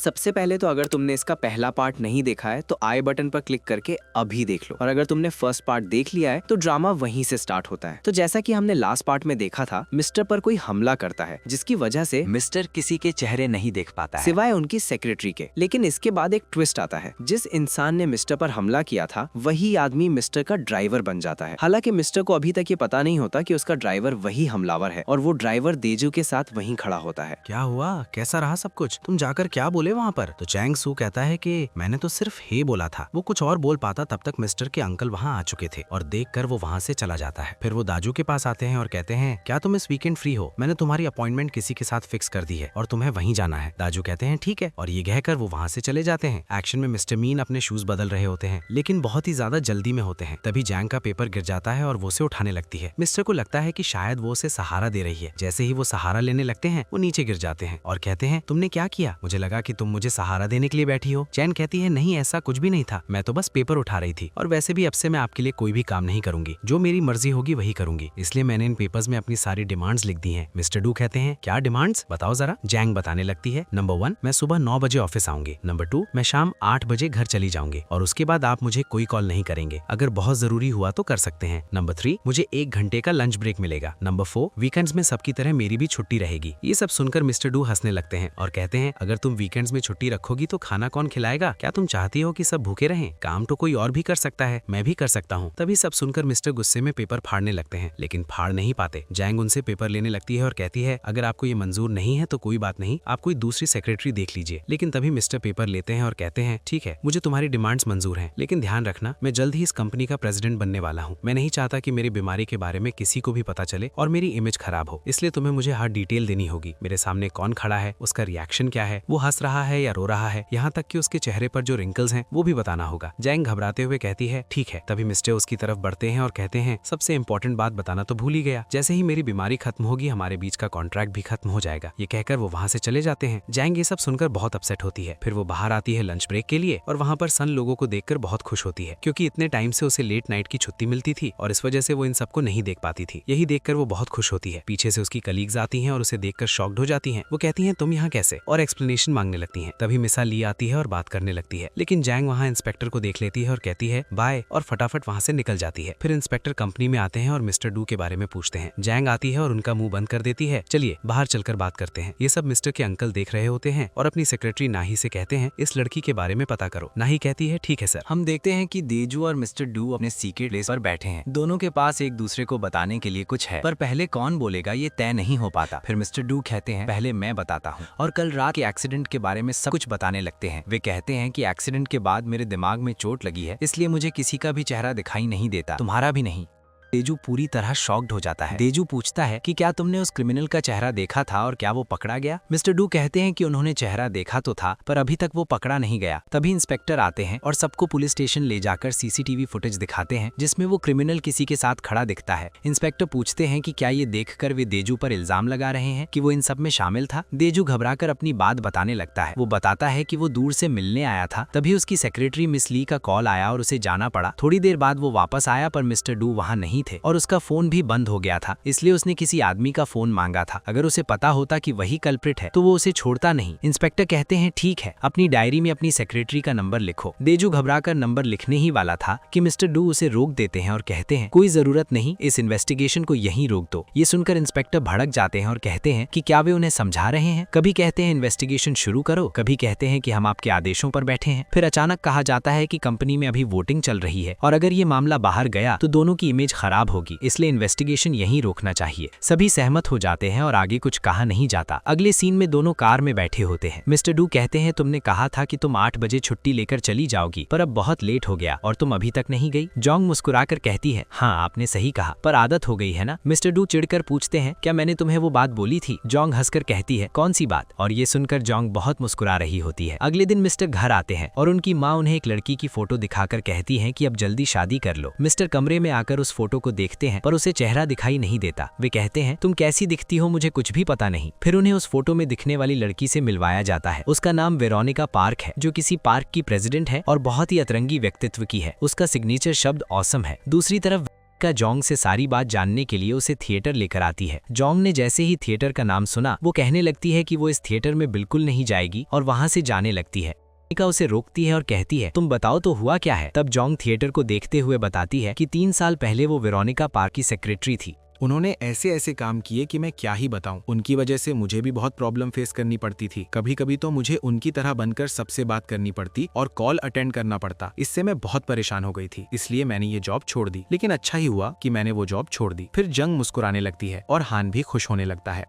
सबसे पहले तो अगर तुमने इसका पहला पार्ट नहीं देखा है तो आई बटन पर क्लिक करके अभी देख लो, और अगर तुमने फर्स्ट पार्ट देख लिया है तो ड्रामा वहीं से स्टार्ट होता है। तो जैसा कि हमने लास्ट पार्ट में देखा था, मिस्टर पर कोई हमला करता है जिसकी वजह से मिस्टर किसी के चेहरे नहीं देख पाता है सिवाय उनकी सेक्रेटरी के। लेकिन इसके बाद एक ट्विस्ट आता है, जिस इंसान ने मिस्टर पर हमला किया था वही आदमी मिस्टर का ड्राइवर बन जाता है। हालांकि मिस्टर को अभी तक ये पता नहीं होता कि उसका ड्राइवर वही हमलावर है, और वो ड्राइवर देजू के साथ वहीं खड़ा होता है। क्या हुआ, कैसा रहा सब कुछ? तुम जाकर क्या बोले वहाँ पर? तो चैंग सू कहता है कि मैंने तो सिर्फ हे बोला था। वो कुछ और बोल पाता तब तक मिस्टर के अंकल वहाँ आ चुके थे, और देखकर वो वहाँ से चला जाता है। फिर वो दाजू के पास आते हैं और कहते हैं, क्या तुम इस वीकेंड फ्री हो? मैंने तुम्हारी अपॉइंटमेंट किसी के साथ फिक्स कर दी है और तुम्हें वहीं जाना है। दाजू कहते हैं ठीक है, और ये कहकर वो वहाँ से चले जाते हैं। एक्शन में मिस्टर मीन अपने शूज बदल रहे होते हैं, लेकिन बहुत ही ज्यादा जल्दी में होते हैं। तभी जैंग का पेपर गिर जाता है और वो उसे उठाने लगती है। मिस्टर को लगता है कि शायद वो उसे सहारा दे रही है। जैसे ही वो सहारा लेने लगते हैं, वो नीचे गिर जाते हैं और कहते हैं, तुमने क्या किया? मुझे लगा कि तुम मुझे सहारा देने के लिए बैठी हो। चैन कहती है, नहीं ऐसा कुछ भी नहीं था, मैं तो बस पेपर उठा रही थी, और वैसे भी अब से मैं आपके लिए कोई भी काम नहीं करूंगी, जो मेरी मर्जी होगी वही करूंगी, इसलिए मैंने इन पेपर्स में अपनी सारी डिमांड्स लिख दी हैं। मिस्टर डू कहते हैं, क्या डिमांड्स बताओ जरा। जैंग बताने लगती है, नंबर 1 मैं सुबह 9 बजे ऑफिस आऊंगी, नंबर 2 मैं शाम 8 बजे घर चली जाऊंगी, और उसके बाद आप मुझे कोई कॉल नहीं करेंगे, अगर बहुत जरूरी हुआ तो कर सकते हैं, नंबर 3 मुझे 1 घंटे का लंच ब्रेक मिलेगा, नंबर 4 वीकेंड्स में सबकी तरह मेरी भी छुट्टी रहेगी। ये सब सुनकर मिस्टर डू हंसने लगते हैं और कहते हैं, अगर तुम वीकेंड्स में छुट्टी रखोगी तो खाना कौन खिलाएगा? क्या तुम चाहती हो कि सब भूखे रहें? काम तो कोई और भी कर सकता है, मैं भी कर सकता हूँ। तभी सब सुनकर मिस्टर गुस्से में पेपर फाड़ने लगते हैं, लेकिन फाड़ नहीं पाते। जैंग उनसे पेपर लेने लगती है और कहती है, अगर आपको ये मंजूर नहीं है तो कोई बात नहीं, आप कोई दूसरी सेक्रेटरी देख लीजिए। लेकिन तभी मिस्टर पेपर लेते हैं और कहते हैं, ठीक है, मुझे तुम्हारी डिमांड्स मंजूर हैं, लेकिन ध्यान रखना मैं जल्द ही इस कंपनी का प्रेसिडेंट बनने वाला हूँ। मैं नहीं चाहता कि मेरी बीमारी के बारे में किसी को भी पता चले और मेरी इमेज खराब हो, इसलिए तुम्हें मुझे हर डिटेल देनी होगी। मेरे सामने कौन खड़ा है, उसका रिएक्शन क्या है, वो हंस रहा है या रो रहा है, यहाँ तक कि उसके चेहरे पर जो रिंकल्स हैं वो भी बताना होगा। जैंग घबराते हुए कहती है, ठीक है। तभी मिस्टर उसकी तरफ बढ़ते हैं और कहते हैं, सबसे इंपॉर्टेंट बात बताना तो भूल ही गया, जैसे ही मेरी बीमारी खत्म होगी हमारे बीच का कॉन्ट्रैक्ट भी खत्म हो जाएगा। ये कहकर वो वहाँ से चले जाते हैं। जैंग ये सब सुनकर बहुत अपसेट होती है। फिर वो बाहर आती है लंच ब्रेक के लिए, और वहाँ पर सन लोगों को देखकर बहुत खुश होती है, क्योंकि इतने टाइम से उसे लेट नाइट की छुट्टी मिलती थी और इस वजह से वो इन सबको नहीं देख पाती थी। यही देखकर वो बहुत खुश होती है। पीछे से उसकी कलीग्स आती हैं और उसे देखकर शॉक्ड हो जाती हैं। वो कहती हैं, तुम यहाँ कैसे, और एक्सप्लेनेशन मांगने लगती हैं। तभी मिसा ली आती है और बात करने लगती है, लेकिन जैंग वहाँ इंस्पेक्टर को देख लेती है और कहती है बाय, और फटाफट वहाँ से निकल जाती है। फिर इंस्पेक्टर कंपनी में आते हैं और मिस्टर डू के बारे में पूछते हैं। जैंग आती है और उनका मुंह बंद कर देती है, चलिए बाहर चलकर बात करते हैं। ये सब मिस्टर के अंकल देख रहे होते हैं और अपनी सेक्रेटरी नाही से कहते हैं, इस लड़की के बारे में पता करो। नाही कहती है, ठीक है सर। हम देखते हैं कि देजू और मिस्टर डू अपने सीक्रेट प्लेस पर बैठे हैं। दोनों के पास एक दूसरे को बताने के लिए कुछ है, पर पहले कौन बोलेगा ये तय नहीं हो पाता। फिर मिस्टर डू कहते हैं, पहले मैं बताता हूँ, और कल रात के एक्सीडेंट के बारे में सब कुछ बताने लगते हैं। वे कहते हैं कि एक्सीडेंट के बाद मेरे दिमाग में चोट लगी है, इसलिए मुझे किसी का भी चेहरा दिखाई नहीं देता, तुम्हारा भी नहीं। देजू पूरी तरह शॉक्ड हो जाता है। देजू पूछता है कि क्या तुमने उस क्रिमिनल का चेहरा देखा था और क्या वो पकड़ा गया? मिस्टर डू कहते हैं कि उन्होंने चेहरा देखा तो था, पर अभी तक वो पकड़ा नहीं गया। तभी इंस्पेक्टर आते हैं और सबको पुलिस स्टेशन ले जाकर सीसीटीवी फुटेज दिखाते हैं, जिसमें वो क्रिमिनल किसी के साथ खड़ा दिखता है। इंस्पेक्टर पूछते हैं कि क्या ये देखकर वे देजू पर इल्जाम लगा रहे हैं कि वो इन सब में शामिल था? देजू घबराकर अपनी बात बताने लगता है। वो बताता है कि वो दूर से मिलने आया था, तभी उसकी सेक्रेटरी मिस ली का कॉल आया और उसे जाना पड़ा। थोड़ी देर बाद वो वापस आया, पर मिस्टर डू वहाँ नहीं थे और उसका फोन भी बंद हो गया था, इसलिए उसने किसी आदमी का फोन मांगा था। अगर उसे पता होता कि वही कल्प्रिट है तो वो उसे छोड़ता नहीं। इंस्पेक्टर कहते हैं, ठीक है, अपनी डायरी में अपनी सेक्रेटरी का नंबर लिखो। देजू घबराकर नंबर लिखने ही वाला था कि मिस्टर डू उसे रोक देते हैं और कहते हैं, कोई जरूरत नहीं, इस इन्वेस्टिगेशन को यहीं रोक दो। ये सुनकर इंस्पेक्टर भड़क जाते हैं और कहते हैं कि क्या वे उन्हें समझा रहे हैं? कभी कहते हैं इन्वेस्टिगेशन शुरू करो, कभी कहते हैं कि हम आपके आदेशों पर बैठे हैं। फिर अचानक कहा जाता है कि कंपनी में अभी वोटिंग चल रही है और अगर ये मामला बाहर गया तो दोनों की इमेज खराब होगी, इसलिए इन्वेस्टिगेशन यहीं रोकना चाहिए। सभी सहमत हो जाते हैं और आगे कुछ कहा नहीं जाता। अगले सीन में दोनों कार में बैठे होते हैं। मिस्टर डू कहते हैं, तुमने कहा था कि तुम 8 बजे छुट्टी लेकर चली जाओगी, पर अब बहुत लेट हो गया और तुम अभी तक नहीं गई। जॉन्ग मुस्कुराकर कहती है, हाँ आपने सही कहा, पर आदत हो गई है ना। मिस्टर डू चिढ़कर पूछते हैं, क्या मैंने तुम्हें वो बात बोली थी? जॉन्ग हंसकर कहती है, कौन सी बात? और ये सुनकर जॉन्ग बहुत मुस्कुरा रही होती है। अगले दिन मिस्टर घर आते हैं और उनकी माँ उन्हें एक लड़की की फोटो दिखाकर कहती है कि अब जल्दी शादी कर लो। मिस्टर कमरे में आकर उस फोटो को देखते हैं, पर उसे चेहरा दिखाई नहीं देता। वे कहते हैं, तुम कैसी दिखती हो मुझे कुछ भी पता नहीं। फिर उन्हें उस फोटो में दिखने वाली लड़की से मिलवाया जाता है। उसका नाम वेरोनिका पार्क है, जो किसी पार्क की प्रेसिडेंट है और बहुत ही अतरंगी व्यक्तित्व की है। उसका सिग्नेचर शब्द ऑसम है। दूसरी तरफ का जोंग से सारी बात जानने के लिए उसे थिएटर लेकर आती है। जोंग ने जैसे ही थिएटर का नाम सुना वो कहने लगती है कि वो इस थिएटर में बिल्कुल नहीं जाएगी और वहां से जाने लगती है। वेरोनिका उसे रोकती है और कहती है तुम बताओ तो हुआ क्या है। तब जोंग थिएटर को देखते हुए बताती है कि 3 साल पहले वो वेरोनिका पार्क की सेक्रेटरी थी। उन्होंने ऐसे ऐसे काम किए कि मैं क्या ही बताऊं। उनकी वजह से मुझे भी बहुत प्रॉब्लम फेस करनी पड़ती थी। कभी कभी तो मुझे उनकी तरह बनकर सबसे बात करनी पड़ती और कॉल अटेंड करना पड़ता। इससे मैं बहुत परेशान हो गई थी, इसलिए मैंने ये जॉब छोड़ दी। लेकिन अच्छा ही हुआ कि मैंने वो जॉब छोड़ दी। फिर जंग मुस्कुराने लगती है और हान भी खुश होने लगता है।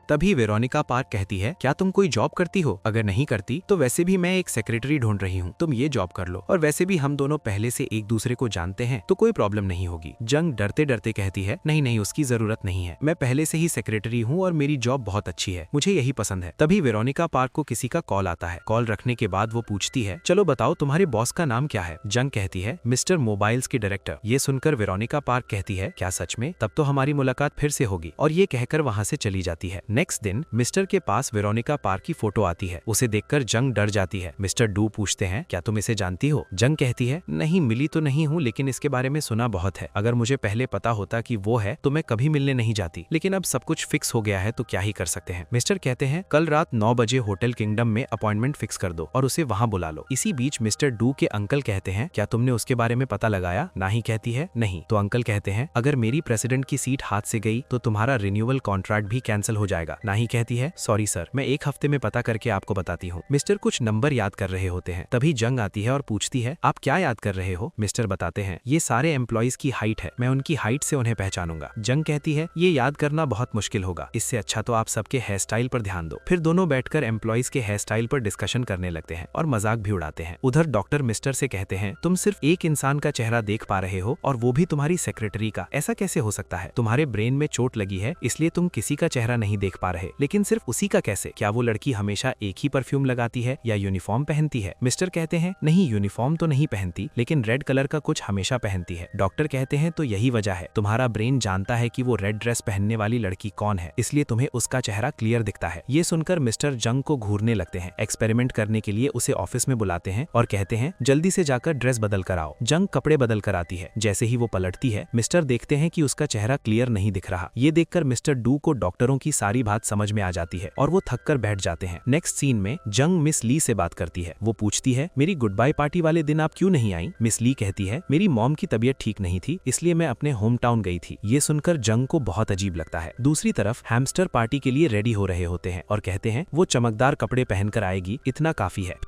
तभी वेरोनिका पार्क कहती है क्या तुम कोई जॉब करती हो? अगर नहीं करती तो वैसे भी मैं एक सेक्रेटरी ढूंढ रही हूँ, तुम ये जॉब कर लो। और वैसे भी हम दोनों पहले से एक दूसरे को जानते हैं तो कोई प्रॉब्लम नहीं होगी। जंग डरते डरते कहती है नहीं नहीं, उसकी जरूरत नहीं है, मैं पहले से ही सेक्रेटरी हूँ और मेरी जॉब बहुत अच्छी है, मुझे यही पसंद है। तभी वेरोनिका पार्क को किसी का कॉल आता है। कॉल रखने के बाद वो पूछती है चलो बताओ तुम्हारे बॉस का नाम क्या है? जंग कहती है मिस्टर मोबाइल्स के डायरेक्टर। ये सुनकर वेरोनिका पार्क कहती है क्या सच में? तब तो हमारी मुलाकात फिर से होगी। और ये कहकर वहाँ से चली जाती है। नेक्स्ट दिन मिस्टर के पास वेरोनिका पार्क की फोटो आती है। उसे देखकर जंग डर जाती है। मिस्टर डू पूछते हैं क्या तुम इसे जानती हो? जंग कहती है नहीं, मिली तो नहीं हूँ, लेकिन इसके बारे में सुना बहुत है। अगर मुझे पहले पता होता कि वो है तो मैं कभी मिलने नहीं जाती, लेकिन अब सब कुछ फिक्स हो गया है तो क्या ही कर सकते हैं। मिस्टर कहते हैं कल रात 9 बजे होटल किंगडम में अपॉइंटमेंट फिक्स कर दो और उसे वहाँ बुला लो। इसी बीच मिस्टर डू के अंकल कहते हैं क्या तुमने उसके बारे में पता लगाया? नाही कहती है नहीं। तो अंकल कहते हैं अगर मेरी प्रेसिडेंट की सीट हाथ से गई तो तुम्हारा रिन्यूअल कॉन्ट्रैक्ट भी कैंसिल हो जाएगा। नाही कहती है सॉरी सर, मैं 1 हफ्ते में पता करके आपको बताती हूँ। मिस्टर कुछ नंबर याद कर रहे होते हैं। तभी जंग आती है और पूछती है आप क्या याद कर रहे हो? मिस्टर बताते हैं ये सारे एम्प्लॉइज की हाइट है, मैं उनकी हाइट से उन्हें पहचानूंगा। जंग कहती है ये याद करना बहुत मुश्किल होगा, इससे अच्छा तो आप सबके हेयर स्टाइल पर ध्यान दो। फिर दोनों बैठकर एम्प्लॉइज के हेयर स्टाइल पर डिस्कशन करने लगते हैं और मजाक भी उड़ाते हैं। उधर डॉक्टर मिस्टर से कहते हैं तुम सिर्फ एक इंसान का चेहरा देख पा रहे हो और वो भी तुम्हारी सेक्रेटरी का, ऐसा कैसे हो सकता है? तुम्हारे ब्रेन में चोट लगी है इसलिए तुम किसी का चेहरा नहीं देख पा रहे, लेकिन सिर्फ उसी का कैसे? क्या वो लड़की हमेशा एक ही परफ्यूम लगाती है या यूनिफॉर्म पहनती है? मिस्टर कहते हैं नहीं, यूनिफॉर्म तो नहीं पहनती, लेकिन रेड कलर का कुछ हमेशा पहनती है। डॉक्टर कहते हैं तो यही वजह है, तुम्हारा ब्रेन जानता है कि वो रेड ड्रेस पहनने वाली लड़की कौन है, इसलिए तुम्हें उसका चेहरा क्लियर दिखता है। ये सुनकर मिस्टर जंग को घूरने लगते हैं। एक्सपेरिमेंट करने के लिए उसे ऑफिस में बुलाते हैं और कहते हैं जल्दी से जाकर ड्रेस बदल कर आओ। जंग कपड़े बदल कर आती है। जैसे ही वो पलटती है मिस्टर देखते हैं कि उसका चेहरा क्लियर नहीं दिख रहा। ये देखकर मिस्टर डू को डॉक्टरों की सारी बात समझ में आ जाती है और वो थक कर बैठ जाते हैं। नेक्स्ट सीन में जंग मिस ली से बात करती है। वो पूछती है मेरी गुड बाय पार्टी वाले दिन आप क्यों नहीं आई? मिस ली कहती है मेरी मॉम की तबीयत ठीक नहीं थी इसलिए मैं अपने होम टाउन गई थी। ये सुनकर जंग को बहुत अजीब लगता है। दूसरी तरफ हैमस्टर पार्टी के लिए रेडी हो रहे होते हैं और कहते हैं वो चमकदार कपड़े पहनकर आएगी, इतना काफी है।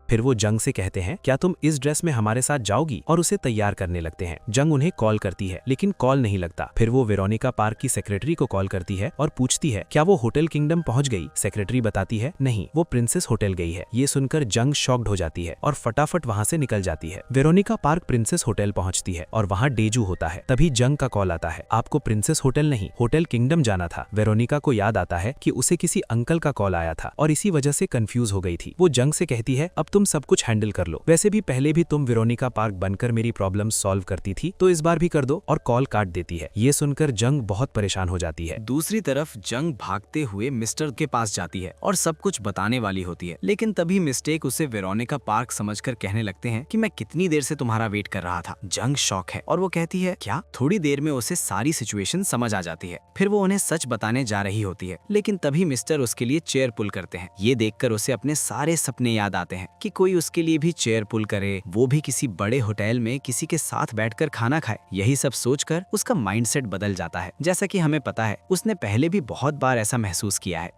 फिर वो जंग से कहते हैं क्या तुम इस ड्रेस में हमारे साथ जाओगी? और उसे तैयार करने लगते हैं। जंग उन्हें कॉल करती है लेकिन कॉल नहीं लगता। फिर वो वेरोनिका पार्क की सेक्रेटरी को कॉल करती है और पूछती है क्या वो होटल किंगडम पहुंच गई? सेक्रेटरी बताती है नहीं, वो प्रिंसेस होटल गई है। ये सुनकर जंग शॉक्ड हो जाती है और फटाफट वहां से निकल जाती है। वेरोनिका पार्क प्रिंसेस होटल पहुंचती है और वहां डेजू होता है। तभी जंग का कॉल आता है आपको प्रिंसेस होटल नहीं होटल किंगडम जाना था। वेरोनिका को याद आता है कि उसे किसी अंकल का कॉल आया था और इसी वजह से कंफ्यूज हो गई थी। वो जंग से कहती है अब तुम सब कुछ हैंडल कर लो, वैसे भी पहले भी तुम वेरोनिका पार्क बनकर मेरी प्रॉब्लम सॉल्व करती थी तो इस बार भी कर दो। और कॉल काट देती है। ये सुनकर जंग बहुत परेशान हो जाती है। दूसरी तरफ जंग भागते हुए मिस्टर के पास जाती है और सब कुछ बताने वाली होती है, लेकिन तभी मिस्टेक उसे वेरोनिका पार्क समझकर कहने लगते हैं कि मैं कितनी देर से तुम्हारा वेट कर रहा था। जंग शॉक है और वो कहती है क्या? थोड़ी देर में उसे सारी सिचुएशन समझ आ जाती है। फिर वो उन्हें सच बताने जा रही होती है, लेकिन तभी मिस्टर उसके लिए चेयर पुल करते हैं। ये देखकर उसे अपने सारे सपने याद आते हैं कि कोई उसके लिए भी चेयर पुल करे, वो भी किसी बड़े होटल में किसी के साथ बैठकर खाना खाए। यही सब सोचकर उसका माइंडसेट बदल जाता है। जैसा कि हमें पता है उसने पहले भी बहुत बार ऐसा महसूस किया है।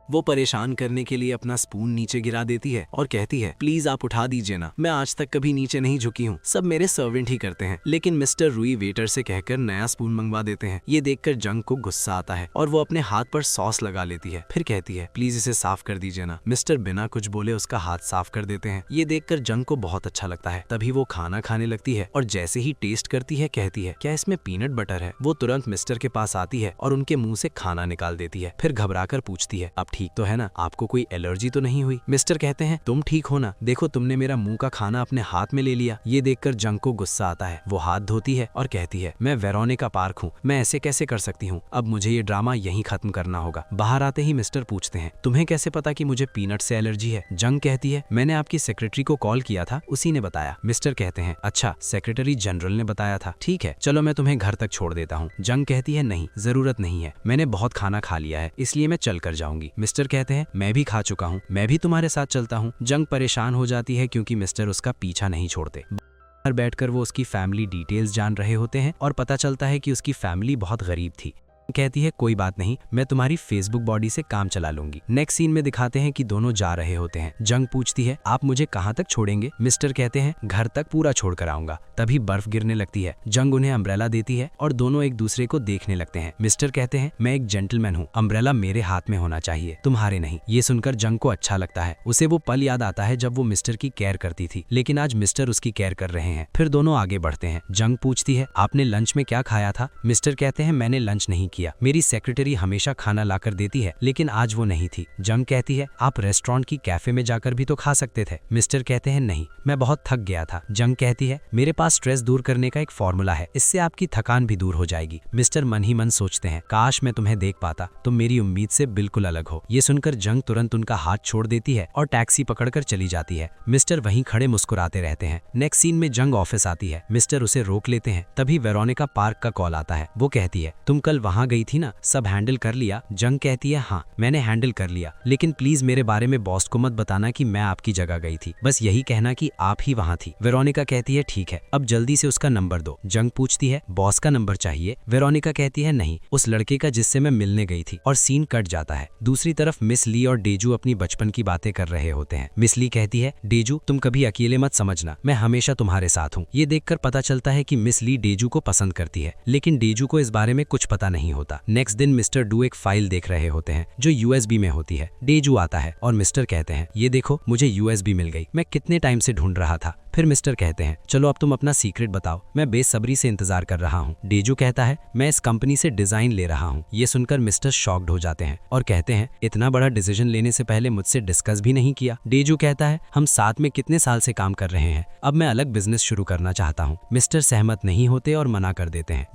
वो परेशान करने के लिए अपना स्पून नीचे गिरा देती है और कहती है प्लीज आप उठा दीजिए ना, मैं आज तक कभी नीचे नहीं झुकी हूँ, सब मेरे सर्वेंट ही करते हैं। लेकिन मिस्टर रुई वेटर से कहकर नया स्पून मंगवा देते हैं। ये देखकर जंग को गुस्सा आता है और वो अपने हाथ पर सॉस लगा लेती है। फिर कहती है प्लीज इसे साफ कर दीजिए ना। मिस्टर बिना कुछ बोले उसका हाथ साफ कर देते हैं। ये देखकर जंग को बहुत अच्छा लगता है। तभी वो खाना खाने लगती है और जैसे ही टेस्ट करती है कहती है क्या इसमें पीनट बटर है? वो तुरंत मिस्टर के पास आती है और उनके मुंह से खाना निकाल देती है। फिर घबराकर पूछती है अब ठीक तो है ना, आपको कोई एलर्जी तो नहीं हुई? मिस्टर कहते हैं तुम ठीक हो ना, देखो तुमने मेरा मुंह का खाना अपने हाथ में ले लिया। ये देखकर जंग को गुस्सा आता है। वो हाथ धोती है और कहती है मैं वेरोनिका पार्क हूँ, मैं ऐसे कैसे कर सकती हूँ, अब मुझे ये ड्रामा यहीं खत्म करना होगा। बाहर आते ही मिस्टर पूछते हैं तुम्हें कैसे पता कि मुझे पीनट से एलर्जी है? जंग कहती है मैंने आपकी सेक्रेटरी को कॉल किया था, उसी ने बताया। मिस्टर कहते हैं अच्छा, सेक्रेटरी जनरल ने बताया था, ठीक है चलो मैं तुम्हें घर तक छोड़ देता हूँ। जंग कहती है नहीं, जरूरत नहीं है, मैंने बहुत खाना खा लिया है, इसलिए मैं चल कर जाऊंगी। मिस्टर कहते हैं मैं भी खा चुका हूँ, मैं भी तुम्हारे साथ चलता हूँ। जंग परेशान हो जाती है क्योंकि मिस्टर उसका पीछा नहीं छोड़ते। बाहर बैठकर वो उसकी फैमिली डिटेल्स जान रहे होते हैं और पता चलता है कि उसकी फैमिली बहुत गरीब थी। कहती है कोई बात नहीं, मैं तुम्हारी फेसबुक बॉडी से काम चला लूंगी। नेक्स्ट सीन में दिखाते हैं कि दोनों जा रहे होते हैं। जंग पूछती है आप मुझे कहाँ तक छोड़ेंगे? मिस्टर कहते हैं घर तक पूरा छोड़ कर आऊंगा। तभी बर्फ गिरने लगती है। जंग उन्हें अम्ब्रेला देती है और दोनों एक दूसरे को देखने लगते हैं। मिस्टर कहते हैं मैं एक जेंटलमैन हूँ, अम्ब्रेला मेरे हाथ में होना चाहिए, तुम्हारे नहीं। ये सुनकर जंग को अच्छा लगता है। उसे वो पल याद आता है जब वो मिस्टर की केयर करती थी, लेकिन आज मिस्टर उसकी केयर कर रहे हैं। फिर दोनों आगे बढ़ते हैं। जंग पूछती है आपने लंच में क्या खाया था? मिस्टर कहते हैं मैंने लंच नहीं किया, मेरी सेक्रेटरी हमेशा खाना लाकर देती है, लेकिन आज वो नहीं थी। जंग कहती है आप रेस्टोरेंट की कैफे में जाकर भी तो खा सकते थे। मिस्टर कहते हैं नहीं, मैं बहुत थक गया था। जंग कहती है मेरे पास स्ट्रेस दूर करने का एक फॉर्मूला है, इससे आपकी थकान भी दूर हो जाएगी। मिस्टर मन ही मन सोचते हैं काश मैं तुम्हें देख पाता, तुम मेरी उम्मीद से बिल्कुल अलग हो। ये सुनकर जंग तुरंत उनका हाथ छोड़ देती है और टैक्सी पकड़कर चली जाती है। मिस्टर वहीं खड़े मुस्कुराते रहते हैं। नेक्स्ट सीन में जंग ऑफिस आती है। मिस्टर उसे रोक लेते हैं। तभी वेरोनिका पार्क का कॉल आता है। वो कहती है तुम कल वहां गई थी ना, सब हैंडल कर लिया? जंग कहती है हाँ मैंने हैंडल कर लिया, लेकिन प्लीज मेरे बारे में बॉस को मत बताना कि मैं आपकी जगह गई थी, बस यही कहना कि आप ही वहां थी। वेरोनिका कहती है ठीक है, अब जल्दी से उसका नंबर दो। जंग पूछती है बॉस का नंबर चाहिए? वेरोनिका कहती है नहीं, उस लड़के का जिससे मैं मिलने गई थी। और सीन कट जाता है। दूसरी तरफ मिस ली और डेजू अपनी बचपन की बातें कर रहे होते हैं। मिस ली कहती है डेजू तुम कभी अकेले मत समझना, मैं हमेशा तुम्हारे साथ हूँ। ये देखकर पता चलता है कि मिस ली डेजू को पसंद करती है, लेकिन डेजू को इस बारे में कुछ पता नहीं होता। नेक्स्ट दिन मिस्टर डू एक फाइल देख रहे होते हैं जो यूएसबी में होती है। डेजू आता है और मिस्टर कहते हैं ये देखो मुझे यूएसबी मिल गई, मैं कितने टाइम से ढूंढ रहा था। फिर मिस्टर कहते हैं चलो अब तुम अपना सीक्रेट बताओ, मैं बेसब्री से इंतजार कर रहा हूँ। डेजू कहता है मैं इस कंपनी से डिजाइन ले रहा हूँ। ये सुनकर मिस्टर शॉक्ड हो जाते हैं और कहते हैं इतना बड़ा डिसीजन लेने से पहले मुझसे डिस्कस भी नहीं किया। डेजू कहता है हम साथ में कितने साल से काम कर रहे हैं, अब मैं अलग बिजनेस शुरू करना चाहता हूँ। मिस्टर सहमत नहीं होते और मना कर देते हैं।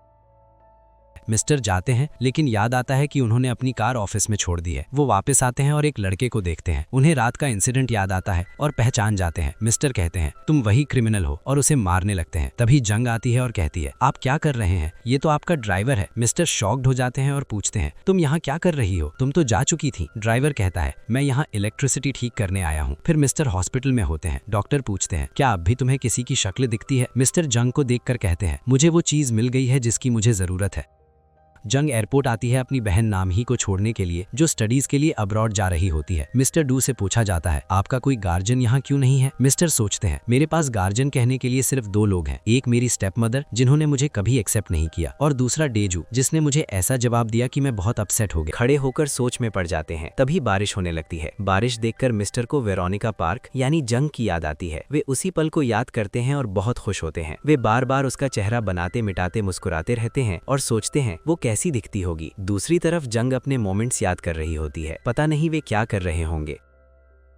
मिस्टर जाते हैं, लेकिन याद आता है कि उन्होंने अपनी कार ऑफिस में छोड़ दी है। वो वापस आते हैं और एक लड़के को देखते हैं। उन्हें रात का इंसिडेंट याद आता है और पहचान जाते हैं। मिस्टर कहते हैं तुम वही क्रिमिनल हो और उसे मारने लगते हैं। तभी जंग आती है और कहती है आप क्या कर रहे हैं, ये तो आपका ड्राइवर है। मिस्टर शॉक्ड हो जाते हैं और पूछते हैं तुम यहाँ क्या कर रही हो, तुम तो जा चुकी थी। ड्राइवर कहता है मैं यहाँ इलेक्ट्रिसिटी ठीक करने आया हूँ। फिर मिस्टर हॉस्पिटल में होते हैं। डॉक्टर पूछते हैं क्या अब भी तुम्हें किसी की शक्ल दिखती है? मिस्टर जंग को देखकर कहते हैं मुझे वो चीज मिल गई है जिसकी मुझे जरूरत है। जंग एयरपोर्ट आती है अपनी बहन नामही को छोड़ने के लिए, जो स्टडीज के लिए अब्रॉड जा रही होती है। मिस्टर डू से पूछा जाता है आपका कोई गार्जियन यहाँ क्यों नहीं है? मिस्टर सोचते हैं मेरे पास गार्जियन कहने के लिए सिर्फ दो लोग हैं, एक मेरी स्टेप मदर जिन्होंने मुझे कभी एक्सेप्ट नहीं किया, और दूसरा डेजू जिसने मुझे ऐसा जवाब दिया कि मैं बहुत अपसेट हो गया। खड़े होकर सोच में पड़ जाते हैं। तभी बारिश होने लगती है। बारिश देखकर मिस्टर को वेरोनिका पार्क यानी जंग की याद आती है। वे उसी पल को याद करते हैं और बहुत खुश होते हैं। वे बार बार उसका चेहरा बनाते मिटाते मुस्कुराते रहते हैं और सोचते हैं वो कैसी दिखती होगी। दूसरी तरफ जंग अपने मोमेंट्स याद कर रही होती है। पता नहीं वे क्या कर रहे होंगे।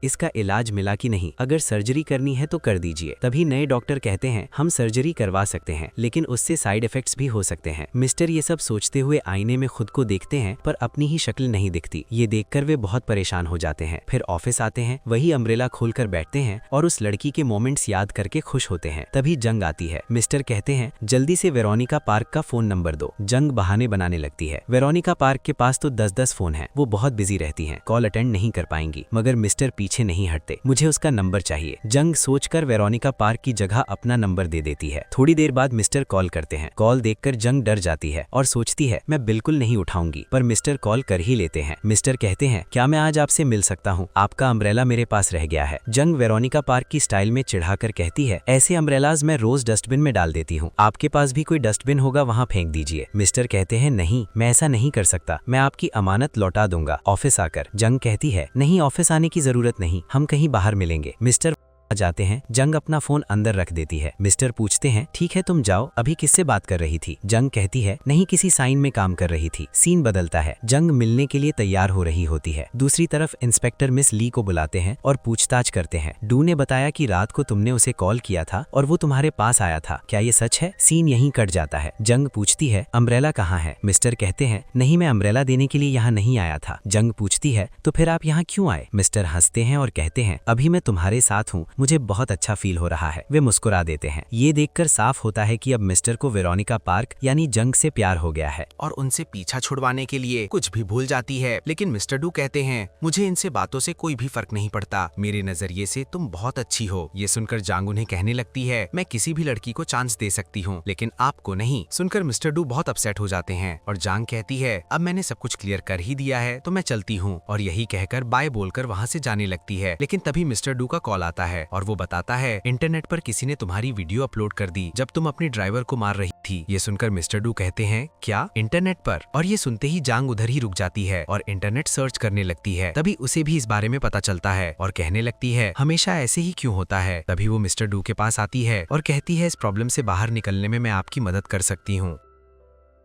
इसका इलाज मिला कि नहीं, अगर सर्जरी करनी है तो कर दीजिए। तभी नए डॉक्टर कहते हैं हम सर्जरी करवा सकते हैं, लेकिन उससे साइड इफेक्ट्स भी हो सकते हैं। मिस्टर ये सब सोचते हुए आईने में खुद को देखते हैं, पर अपनी ही शक्ल नहीं दिखती। ये देखकर वे बहुत परेशान हो जाते हैं। फिर ऑफिस आते हैं, वही अम्ब्रेला खोलकर बैठते हैं और उस लड़की के मोमेंट्स याद करके खुश होते हैं। तभी जंग आती है। मिस्टर कहते हैं जल्दी से वेरोनिका पार्क का फोन नंबर दो। जंग बहाने बनाने लगती है। वेरोनिका पार्क के पास तो 10-10 फोन हैं, वो बहुत बिजी रहती हैं, कॉल अटेंड नहीं कर पाएंगी। मगर मिस्टर पीछे नहीं हटते, मुझे उसका नंबर चाहिए। जंग सोचकर वेरोनिका पार्क की जगह अपना नंबर दे देती है। थोड़ी देर बाद मिस्टर कॉल करते हैं। कॉल देखकर जंग डर जाती है और सोचती है मैं बिल्कुल नहीं उठाऊंगी, पर मिस्टर कॉल कर ही लेते हैं। मिस्टर कहते हैं क्या मैं आज आपसे मिल सकता हूँ, आपका अम्ब्रेला मेरे पास रह गया है। जंग वेरोनिका पार्क की स्टाइल में चिढ़ाकर कहती है ऐसे अम्ब्रेलाज मैं रोज डस्टबिन में डाल देती हूँ, आपके पास भी कोई डस्टबिन होगा वहाँ फेंक दीजिए। मिस्टर कहते हैं नहीं, मैं ऐसा नहीं कर सकता, मैं आपकी अमानत लौटा दूंगा ऑफिस आकर। जंग कहती है नहीं, ऑफिस आने की जरूरत नहीं, हम कहीं बाहर मिलेंगे। मिस्टर जाते हैं। जंग अपना फोन अंदर रख देती है। मिस्टर पूछते हैं ठीक है तुम जाओ, अभी किससे बात कर रही थी? जंग कहती है नहीं किसी साइन में काम कर रही थी। सीन बदलता है, जंग मिलने के लिए तैयार हो रही होती है। दूसरी तरफ इंस्पेक्टर मिस ली को बुलाते हैं और पूछताछ करते हैं। डू ने बताया कि रात को तुमने उसे कॉल किया था और वो तुम्हारे पास आया था, क्या ये सच है? सीन यहीं कट जाता है। जंग पूछती है अम्ब्रेला कहाँ है? मिस्टर कहते हैं नहीं मैं अम्ब्रेला देने के लिए यहाँ नहीं आया था। जंग पूछती है तो फिर आप यहाँ क्यों आए? मिस्टर हंसते हैं और कहते हैं अभी मैं तुम्हारे साथ हूँ, मुझे बहुत अच्छा फील हो रहा है। वे मुस्कुरा देते हैं। ये देखकर साफ होता है कि अब मिस्टर को वेरोनिका पार्क यानी जंग से प्यार हो गया है और उनसे पीछा छुड़वाने के लिए कुछ भी भूल जाती है। लेकिन मिस्टर डू कहते हैं मुझे इनसे बातों से कोई भी फर्क नहीं पड़ता, मेरे नजरिए से तुम बहुत अच्छी हो। ये सुनकर जांग उन्हें कहने लगती है मैं किसी भी लड़की को चांस दे सकती हूँ लेकिन आपको नहीं। सुनकर मिस्टर डू बहुत अपसेट हो जाते हैं और जांग कहती है अब मैंने सब कुछ क्लियर कर ही दिया है तो मैं चलती हूँ, और यही कहकर बाय बोलकर वहाँ से जाने लगती है। लेकिन तभी मिस्टर डू का कॉल आता है और वो बताता है इंटरनेट पर किसी ने तुम्हारी वीडियो अपलोड कर दी जब तुम अपने ड्राइवर को मार रही थी। ये सुनकर मिस्टर डू कहते हैं क्या इंटरनेट पर? और ये सुनते ही जांग उधर ही रुक जाती है और इंटरनेट सर्च करने लगती है। तभी उसे भी इस बारे में पता चलता है और कहने लगती है हमेशा ऐसे ही क्यों होता है। तभी वो मिस्टर डू के पास आती है और कहती है इस प्रॉब्लम से बाहर निकलने में मैं आपकी मदद कर सकती हूँ।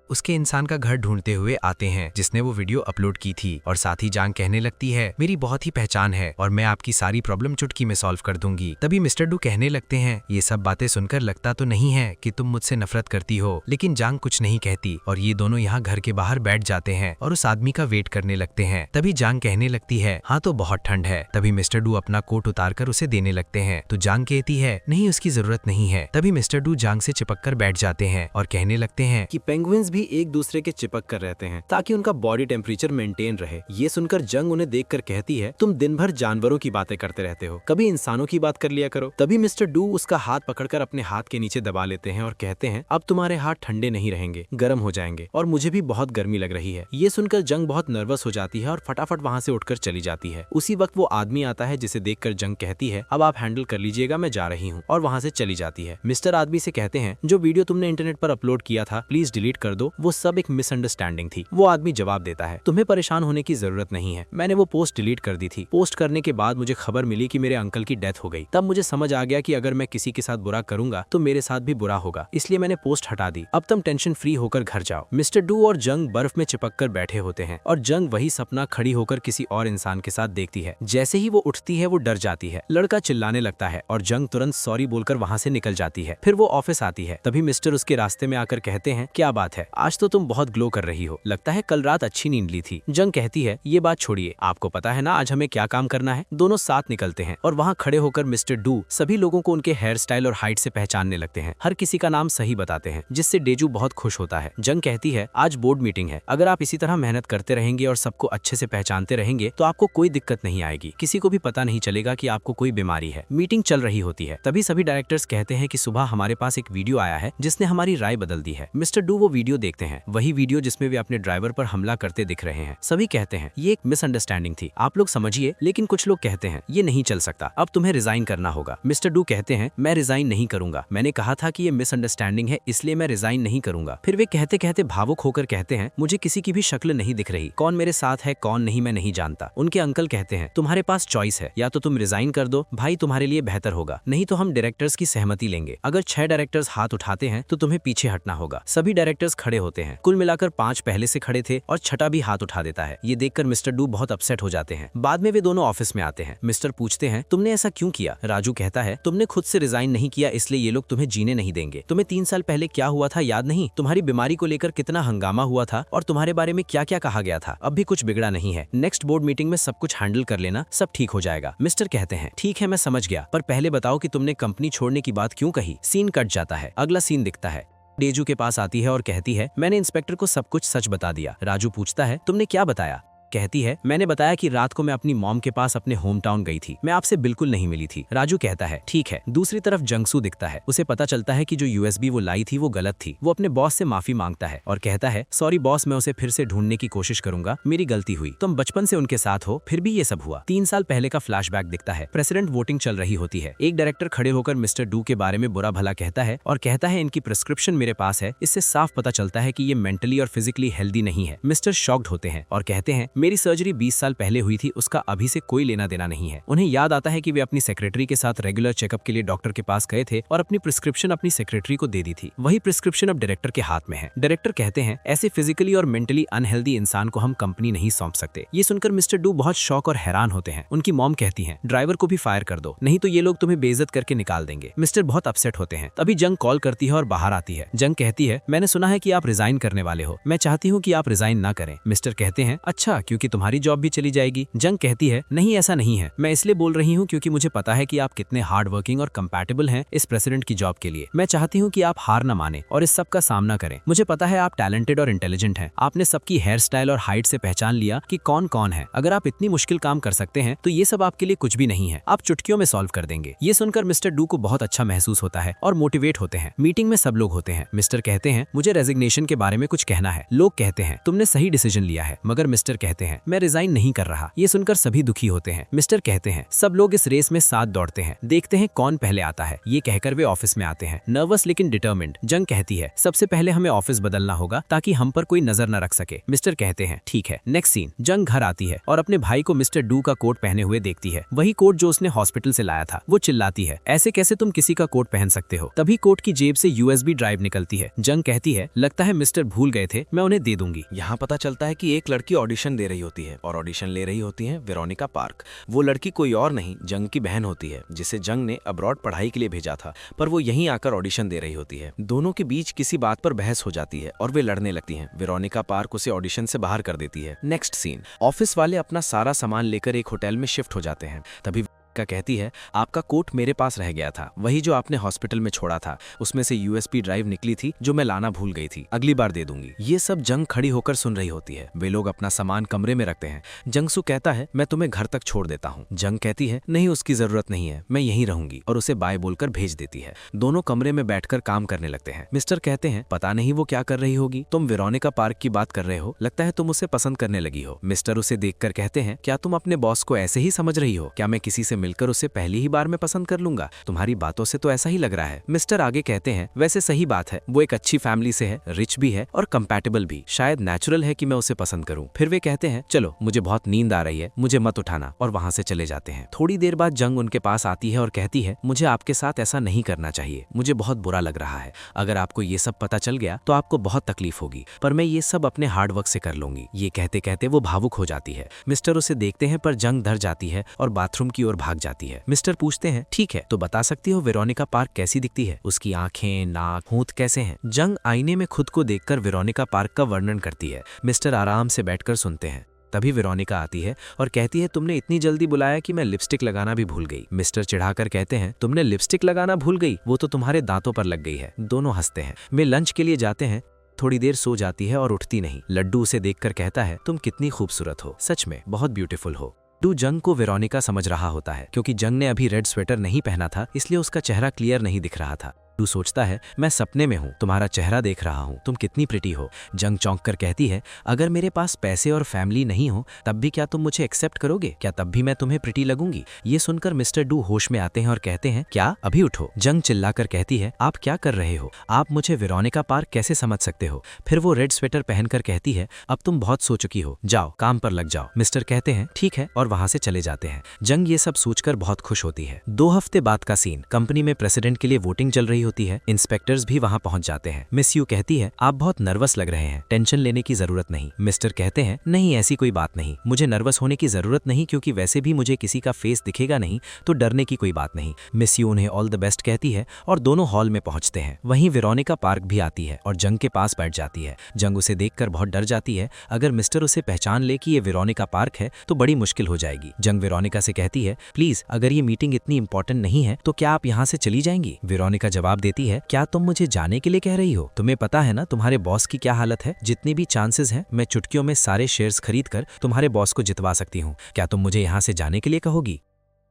उसके इंसान का घर ढूंढते हुए आते हैं जिसने वो वीडियो अपलोड की थी और साथ ही जांग कहने लगती है मेरी बहुत ही पहचान है और मैं आपकी सारी प्रॉब्लम चुटकी में सॉल्व कर दूंगी। तभी मिस्टर डू कहने लगते हैं ये सब बातें सुनकर लगता तो नहीं है कि तुम मुझसे नफरत करती हो। लेकिन जांग कुछ नहीं कहती और ये दोनों यहाँ घर के बाहर बैठ जाते हैं और उस आदमी का वेट करने लगते हैं। तभी जांग कहने लगती है हाँ तो बहुत ठंड है। तभी मिस्टर डू अपना कोट उतार कर उसे देने लगते हैं तो जांग कहती है नहीं उसकी जरूरत नहीं है। तभी मिस्टर डू जांग से चिपक कर बैठ जाते हैं और कहने लगते हैं कि पेंगुइन्स भी एक दूसरे के चिपक कर रहते हैं ताकि उनका बॉडी टेम्परेचर मेंटेन रहे। ये सुनकर जंग उन्हें देखकर कहती है तुम दिन भर जानवरों की बातें करते रहते हो, कभी इंसानों की बात कर लिया करो। तभी मिस्टर डू उसका हाथ पकड़कर अपने हाथ के नीचे दबा लेते हैं और कहते हैं अब तुम्हारे हाथ ठंडे नहीं रहेंगे, गर्म हो जाएंगे और मुझे भी बहुत गर्मी लग रही है। ये सुनकर जंग बहुत नर्वस हो जाती है और फटाफट वहाँ से उठकर चली जाती है। उसी वक्त वो आदमी आता है जिसे देखकर जंग कहती है अब आप हैंडल कर लीजिएगा, मैं जा रही हूँ, और वहाँ से चली जाती है। मिस्टर आदमी से कहते हैं जो वीडियो तुमने इंटरनेट पर अपलोड किया था प्लीज डिलीट कर दो, वो सब एक मिसअंडरस्टैंडिंग थी। वो आदमी जवाब देता है तुम्हें परेशान होने की जरूरत नहीं है, मैंने वो पोस्ट डिलीट कर दी थी। पोस्ट करने के बाद मुझे खबर मिली कि मेरे अंकल की डेथ हो गई। तब मुझे समझ आ गया कि अगर मैं किसी के साथ बुरा करूंगा तो मेरे साथ भी बुरा होगा, इसलिए मैंने पोस्ट हटा दी। अब तुम टेंशन फ्री होकर घर जाओ। मिस्टर डू और जंग बर्फ में चिपक कर बैठे होते हैं और जंग वही सपना खड़ी होकर किसी और इंसान के साथ देखती है। जैसे ही वो उठती है वो डर जाती है, लड़का चिल्लाने लगता है और जंग तुरंत सॉरी बोलकर वहाँ से निकल जाती है। फिर वो ऑफिस आती है। तभी मिस्टर उसके रास्ते में आकर कहते हैं क्या बात है, आज तो तुम बहुत ग्लो कर रही हो, लगता है कल रात अच्छी नींद ली थी। जंग कहती है ये बात छोड़िए, आपको पता है ना आज हमें क्या काम करना है। दोनों साथ निकलते हैं और वहाँ खड़े होकर मिस्टर डू सभी लोगों को उनके हेयर स्टाइल और हाइट से पहचानने लगते हैं। हर किसी का नाम सही बताते हैं जिससे डेजू बहुत खुश होता है। जंग कहती है आज बोर्ड मीटिंग है, अगर आप इसी तरह मेहनत करते रहेंगे और सबको अच्छे से पहचानते रहेंगे तो आपको कोई दिक्कत नहीं आएगी, किसी को भी पता नहीं चलेगा कि आपको कोई बीमारी है। मीटिंग चल रही होती है। तभी सभी डायरेक्टर्स कहते हैं कि सुबह हमारे पास एक वीडियो आया है जिसने हमारी राय बदल दी है। मिस्टर डू वो वीडियो देखते हैं, वही वीडियो जिसमें वे अपने ड्राइवर पर हमला करते दिख रहे हैं। सभी कहते हैं ये एक मिसअंडरस्टैंडिंग थी, आप लोग समझिए। लेकिन कुछ लोग कहते हैं ये नहीं चल सकता, अब तुम्हें रिजाइन करना होगा। मिस्टर डू कहते हैं मैं रिजाइन नहीं करूंगा, मैंने कहा था कि ये मिसअंडरस्टैंडिंग है इसलिए मैं रिजाइन नहीं करूंगा। फिर वे कहते कहते भावुक होकर कहते हैं मुझे किसी की भी शक्ल नहीं दिख रही, कौन मेरे साथ है कौन नहीं मैं नहीं जानता। उनके अंकल कहते हैं तुम्हारे पास चॉइस है, या तो तुम रिजाइन कर दो भाई तुम्हारे लिए बेहतर होगा, नहीं तो हम डायरेक्टर्स की सहमति लेंगे। अगर 6 डायरेक्टर्स हाथ उठाते हैं तो तुम्हें पीछे हटना होगा। सभी डायरेक्टर्स खड़े होते हैं, कुल मिलाकर 5 पहले से खड़े थे और छठा भी हाथ उठा देता है। ये देखकर मिस्टर डू बहुत अपसेट हो जाते हैं। बाद में वे दोनों ऑफिस में आते हैं। मिस्टर पूछते हैं तुमने ऐसा क्यों किया? राजू कहता है तुमने खुद से रिजाइन नहीं किया इसलिए ये लोग तुम्हें जीने नहीं देंगे। तुम्हें 3 साल पहले क्या हुआ था याद नहीं? तुम्हारी बीमारी को लेकर कितना हंगामा हुआ था और तुम्हारे बारे में क्या क्या कहा गया था। अब भी कुछ बिगड़ा नहीं है, नेक्स्ट बोर्ड मीटिंग में सब कुछ हैंडल कर लेना, सब ठीक हो जाएगा। मिस्टर कहते हैं ठीक है मैं समझ गया, पर पहले बताओ कि तुमने कंपनी छोड़ने की बात क्यों कही। सीन कट जाता है। अगला सीन दिखता है। डेजू के पास आती है और कहती है मैंने इंस्पेक्टर को सब कुछ सच बता दिया। राजू पूछता है तुमने क्या बताया? कहती है मैंने बताया कि रात को मैं अपनी मॉम के पास अपने होम टाउन गई थी, मैं आपसे बिल्कुल नहीं मिली थी। राजू कहता है ठीक है। दूसरी तरफ जंगसू दिखता है। उसे पता चलता है कि जो यूएसबी वो लाई थी वो गलत थी। वो अपने बॉस से माफी मांगता है और कहता है सॉरी बॉस, मैं उसे फिर से ढूंढने की कोशिश करूंगा, मेरी गलती हुई। तुम बचपन से उनके साथ हो फिर भी ये सब हुआ। 3 साल पहले का फ्लैशबैक दिखता है। प्रेसिडेंट वोटिंग चल रही होती है। एक डायरेक्टर खड़े होकर मिस्टर डू के बारे में बुरा भला कहता है और कहता है इनकी प्रिस्क्रिप्शन मेरे पास है, इससे साफ पता चलता है कि ये मेंटली और फिजिकली हेल्दी नहीं है। मिस्टर शॉक्ड होते हैं और कहते हैं मेरी सर्जरी 20 साल पहले हुई थी, उसका अभी से कोई लेना देना नहीं है। उन्हें याद आता है कि वे अपनी सेक्रेटरी के साथ रेगुलर चेकअप के लिए डॉक्टर के पास गए थे और अपनी प्रिस्क्रिप्शन अपनी सेक्रेटरी को दे दी थी। वही प्रिस्क्रिप्शन अब डायरेक्टर के हाथ में है। डायरेक्टर कहते हैं ऐसे फिजिकली और मेंटली अनहेल्दी इंसान को हम कंपनी नहीं सौंप सकते। ये सुनकर मिस्टर डू बहुत शॉक और हैरान होते हैं। उनकी मॉम कहती है ड्राइवर को भी फायर कर दो, नहीं तो ये लोग तुम्हें बेइज्जत करके निकाल देंगे। मिस्टर बहुत अपसेट होते हैं। तभी जंग कॉल करती है और बाहर आती है। जंग कहती है मैंने सुना है कि आप रिजाइन करने वाले हो, मैं चाहती हूँ कि आप रिजाइन ना करें। मिस्टर कहते हैं अच्छा, क्योंकि तुम्हारी जॉब भी चली जाएगी। जंग कहती है नहीं, ऐसा नहीं है, मैं इसलिए बोल रही हूँ क्योंकि मुझे पता है कि आप कितने हार्ड वर्किंग और कंपैटिबल हैं इस प्रेसिडेंट की जॉब के लिए। मैं चाहती हूँ कि आप हार न माने और इस सब का सामना करें। मुझे पता है आप टैलेंटेड और इंटेलिजेंट हैं। आपने सबकी हेयर स्टाइल और हाइट से पहचान लिया कि कौन कौन है। अगर आप इतनी मुश्किल काम कर सकते हैं तो ये सब आपके लिए कुछ भी नहीं है, आप चुटकियों में सॉल्व कर देंगे। ये सुनकर मिस्टर डू को बहुत अच्छा महसूस होता है और मोटिवेट होते हैं। मीटिंग में सब लोग होते हैं। मिस्टर कहते हैं मुझे रेजिग्नेशन के बारे में कुछ कहना है। लोग कहते हैं तुमने सही डिसीजन लिया है, मगर मिस्टर कहते हैं मैं रिजाइन नहीं कर रहा। ये सुनकर सभी दुखी होते हैं। मिस्टर कहते हैं सब लोग इस रेस में साथ दौड़ते हैं, देखते हैं कौन पहले आता है। ये कहकर वे ऑफिस में आते हैं, नर्वस लेकिन डिटर्मिन्ड। जंग कहती है सबसे पहले हमें ऑफिस बदलना होगा ताकि हम पर कोई नजर न रख सके। मिस्टर कहते हैं ठीक है। नेक्स्ट सीन, जंग घर आती है और अपने भाई को मिस्टर डू का कोट पहने हुए देखती है, वही कोट जो उसने हॉस्पिटल से लाया था। वो चिल्लाती है ऐसे कैसे तुम किसी का कोट पहन सकते हो। तभी कोट की जेब से यूएसबी ड्राइव निकलती है। जंग कहती है लगता है मिस्टर भूल गए थे, मैं उन्हें दे दूंगी। यहाँ पता चलता है कि एक लड़की ऑडिशन दे रही होती है और ऑडिशन ले रही होती है वेरोनिका पार्क। वो लड़की कोई और नहीं जंग की बहन होती है, जिसे जंग ने अब्रॉड पढ़ाई के लिए भेजा था, पर वो यहीं आकर ऑडिशन दे रही होती है। दोनों के बीच किसी बात पर बहस हो जाती है और वे लड़ने लगती हैं। वेरोनिका पार्क उसे ऑडिशन से बाहर कर देती है। नेक्स्ट सीन, ऑफिस वाले अपना सारा सामान लेकर एक होटल में शिफ्ट हो जाते हैं। तभी का कहती है आपका कोट मेरे पास रह गया था, वही जो आपने हॉस्पिटल में छोड़ा था, उसमें से यूएसबी ड्राइव निकली थी जो मैं लाना भूल गई थी, अगली बार दे दूंगी। ये सब जंग खड़ी होकर सुन रही होती है। वे लोग अपना सामान कमरे में रखते हैं। जंगसू कहता है मैं तुम्हें घर तक छोड़ देता हूँ। जंग कहती है नहीं, उसकी जरूरत नहीं है, मैं यहीं रहूंगी, और उसे बाय बोलकर भेज देती है। दोनों कमरे में बैठकर काम करने लगते हैं। मिस्टर कहते हैं पता नहीं वो क्या कर रही होगी, तुम वेरोनिका पार्क की बात कर रहे हो, लगता है तुम उसे पसंद करने लगी हो। मिस्टर उसे देखकर कहते हैं क्या तुम अपने बॉस को ऐसे ही समझ रही हो, क्या मैं किसी से मिलकर उसे पहली ही बार में पसंद कर लूंगा, तुम्हारी बातों से तो ऐसा ही लग रहा है। मिस्टर आगे कहते हैं वैसे सही बात है, वो एक अच्छी फैमिली से है, रिच भी है और कंपैटिबल भी, शायद नेचुरल है कि मैं उसे पसंद करूं। फिर वे कहते हैं चलो मुझे बहुत नींद आ रही है, मुझे मत उठाना, और वहां से चले जाते हैं। थोड़ी देर बाद जंग उनके पास आती है और कहती है मुझे आपके साथ ऐसा नहीं करना चाहिए, मुझे बहुत बुरा लग रहा है, अगर आपको ये सब पता चल गया तो आपको बहुत तकलीफ होगी, पर मैं ये सब अपने हार्ड वर्क से कर लूंगी। ये कहते कहते वो भावुक हो जाती है। मिस्टर उसे देखते हैं पर जंग डर जाती है और बाथरूम की ओर भाग जाती है। मिस्टर पूछते हैं ठीक है तो बता सकती हो वेरोनिका पार्क कैसी दिखती है, उसकी आंखें, नाक, होंठ कैसे हैं? जंग आईने में खुद को देखकर वेरोनिका पार्क का वर्णन करती है। मिस्टर आराम से बैठकर सुनते हैं। तभी वेरोनिका आती है और कहती है तुमने इतनी जल्दी बुलाया कि मैं लिपस्टिक लगाना भी भूल गई। मिस्टर चिढ़ाकर कहते हैं तुमने लिपस्टिक लगाना भूल गई, वो तो तुम्हारे दांतों पर लग गई है। दोनों हंसते हैं। वे लंच के लिए जाते हैं। थोड़ी देर सो जाती है और उठती नहीं। लड्डू उसे देखकर कहता है तुम कितनी खूबसूरत हो, सच में बहुत ब्यूटीफुल हो। लड्डू जंग को वेरोनिका समझ रहा होता है, क्योंकि जंग ने अभी रेड स्वेटर नहीं पहना था, इसलिए उसका चेहरा क्लियर नहीं दिख रहा था। लड्डू सोचता है मैं सपने में हूँ, तुम्हारा चेहरा देख रहा हूँ, तुम कितनी प्रिटी हो। जंग चौंक कर कहती है अगर मेरे पास पैसे और फैमिली नहीं हो तब भी क्या तुम मुझे एक्सेप्ट करोगे, क्या तब भी मैं तुम्हें प्रिटी लगूंगी? ये सुनकर मिस्टर डू होश में आते हैं और कहते हैं क्या अभी उठो। जंग चिल्लाकर कहती है आप क्या कर रहे हो, आप मुझे वेरोनिका पार्क कैसे समझ सकते हो? फिर वो रेड स्वेटर पहनकर कहती है अब तुम बहुत सो चुकी हो, जाओ काम पर लग जाओ। मिस्टर कहते हैं ठीक है और वहां से चले जाते हैं। जंग ये सब सोचकर बहुत खुश होती है। 2 हफ्ते बाद का सीन, कंपनी में प्रेसिडेंट के लिए वोटिंग चल रही होती है। इंस्पेक्टर्स भी वहां पहुंच जाते हैं। मिस यू कहती है आप बहुत नर्वस लग रहे हैं, टेंशन लेने की जरूरत नहीं। मिस्टर कहते हैं नहीं ऐसी कोई बात नहीं, मुझे नर्वस होने की जरूरत नहीं, क्योंकि वैसे भी मुझे किसी का फेस दिखेगा नहीं तो डरने की कोई बात नहीं। मिस यू उन्हें ऑल द बेस्ट कहती है और दोनों हॉल में पहुंचते हैं। वहीं वेरोनिका पार्क भी आती है और जंग के पास बैठ जाती है। जंग उसे देखकर बहुत डर जाती है, अगर मिस्टर उसे पहचान ले कि ये वेरोनिका पार्क है तो बड़ी मुश्किल हो जाएगी। जंग वेरोनिका से कहती है प्लीज अगर ये मीटिंग इतनी इंपॉर्टेंट नहीं है तो क्या आप यहाँ से चली जाएंगी? वेरोनिका जवाब देती है क्या तुम मुझे जाने के लिए कह रही हो? तुम्हें पता है ना तुम्हारे बॉस की क्या हालत है, जितनी भी चांसेस हैं मैं चुटकियों में सारे शेयर्स खरीद कर तुम्हारे बॉस को जितवा सकती हूँ, क्या तुम मुझे यहाँ से जाने के लिए कहोगी?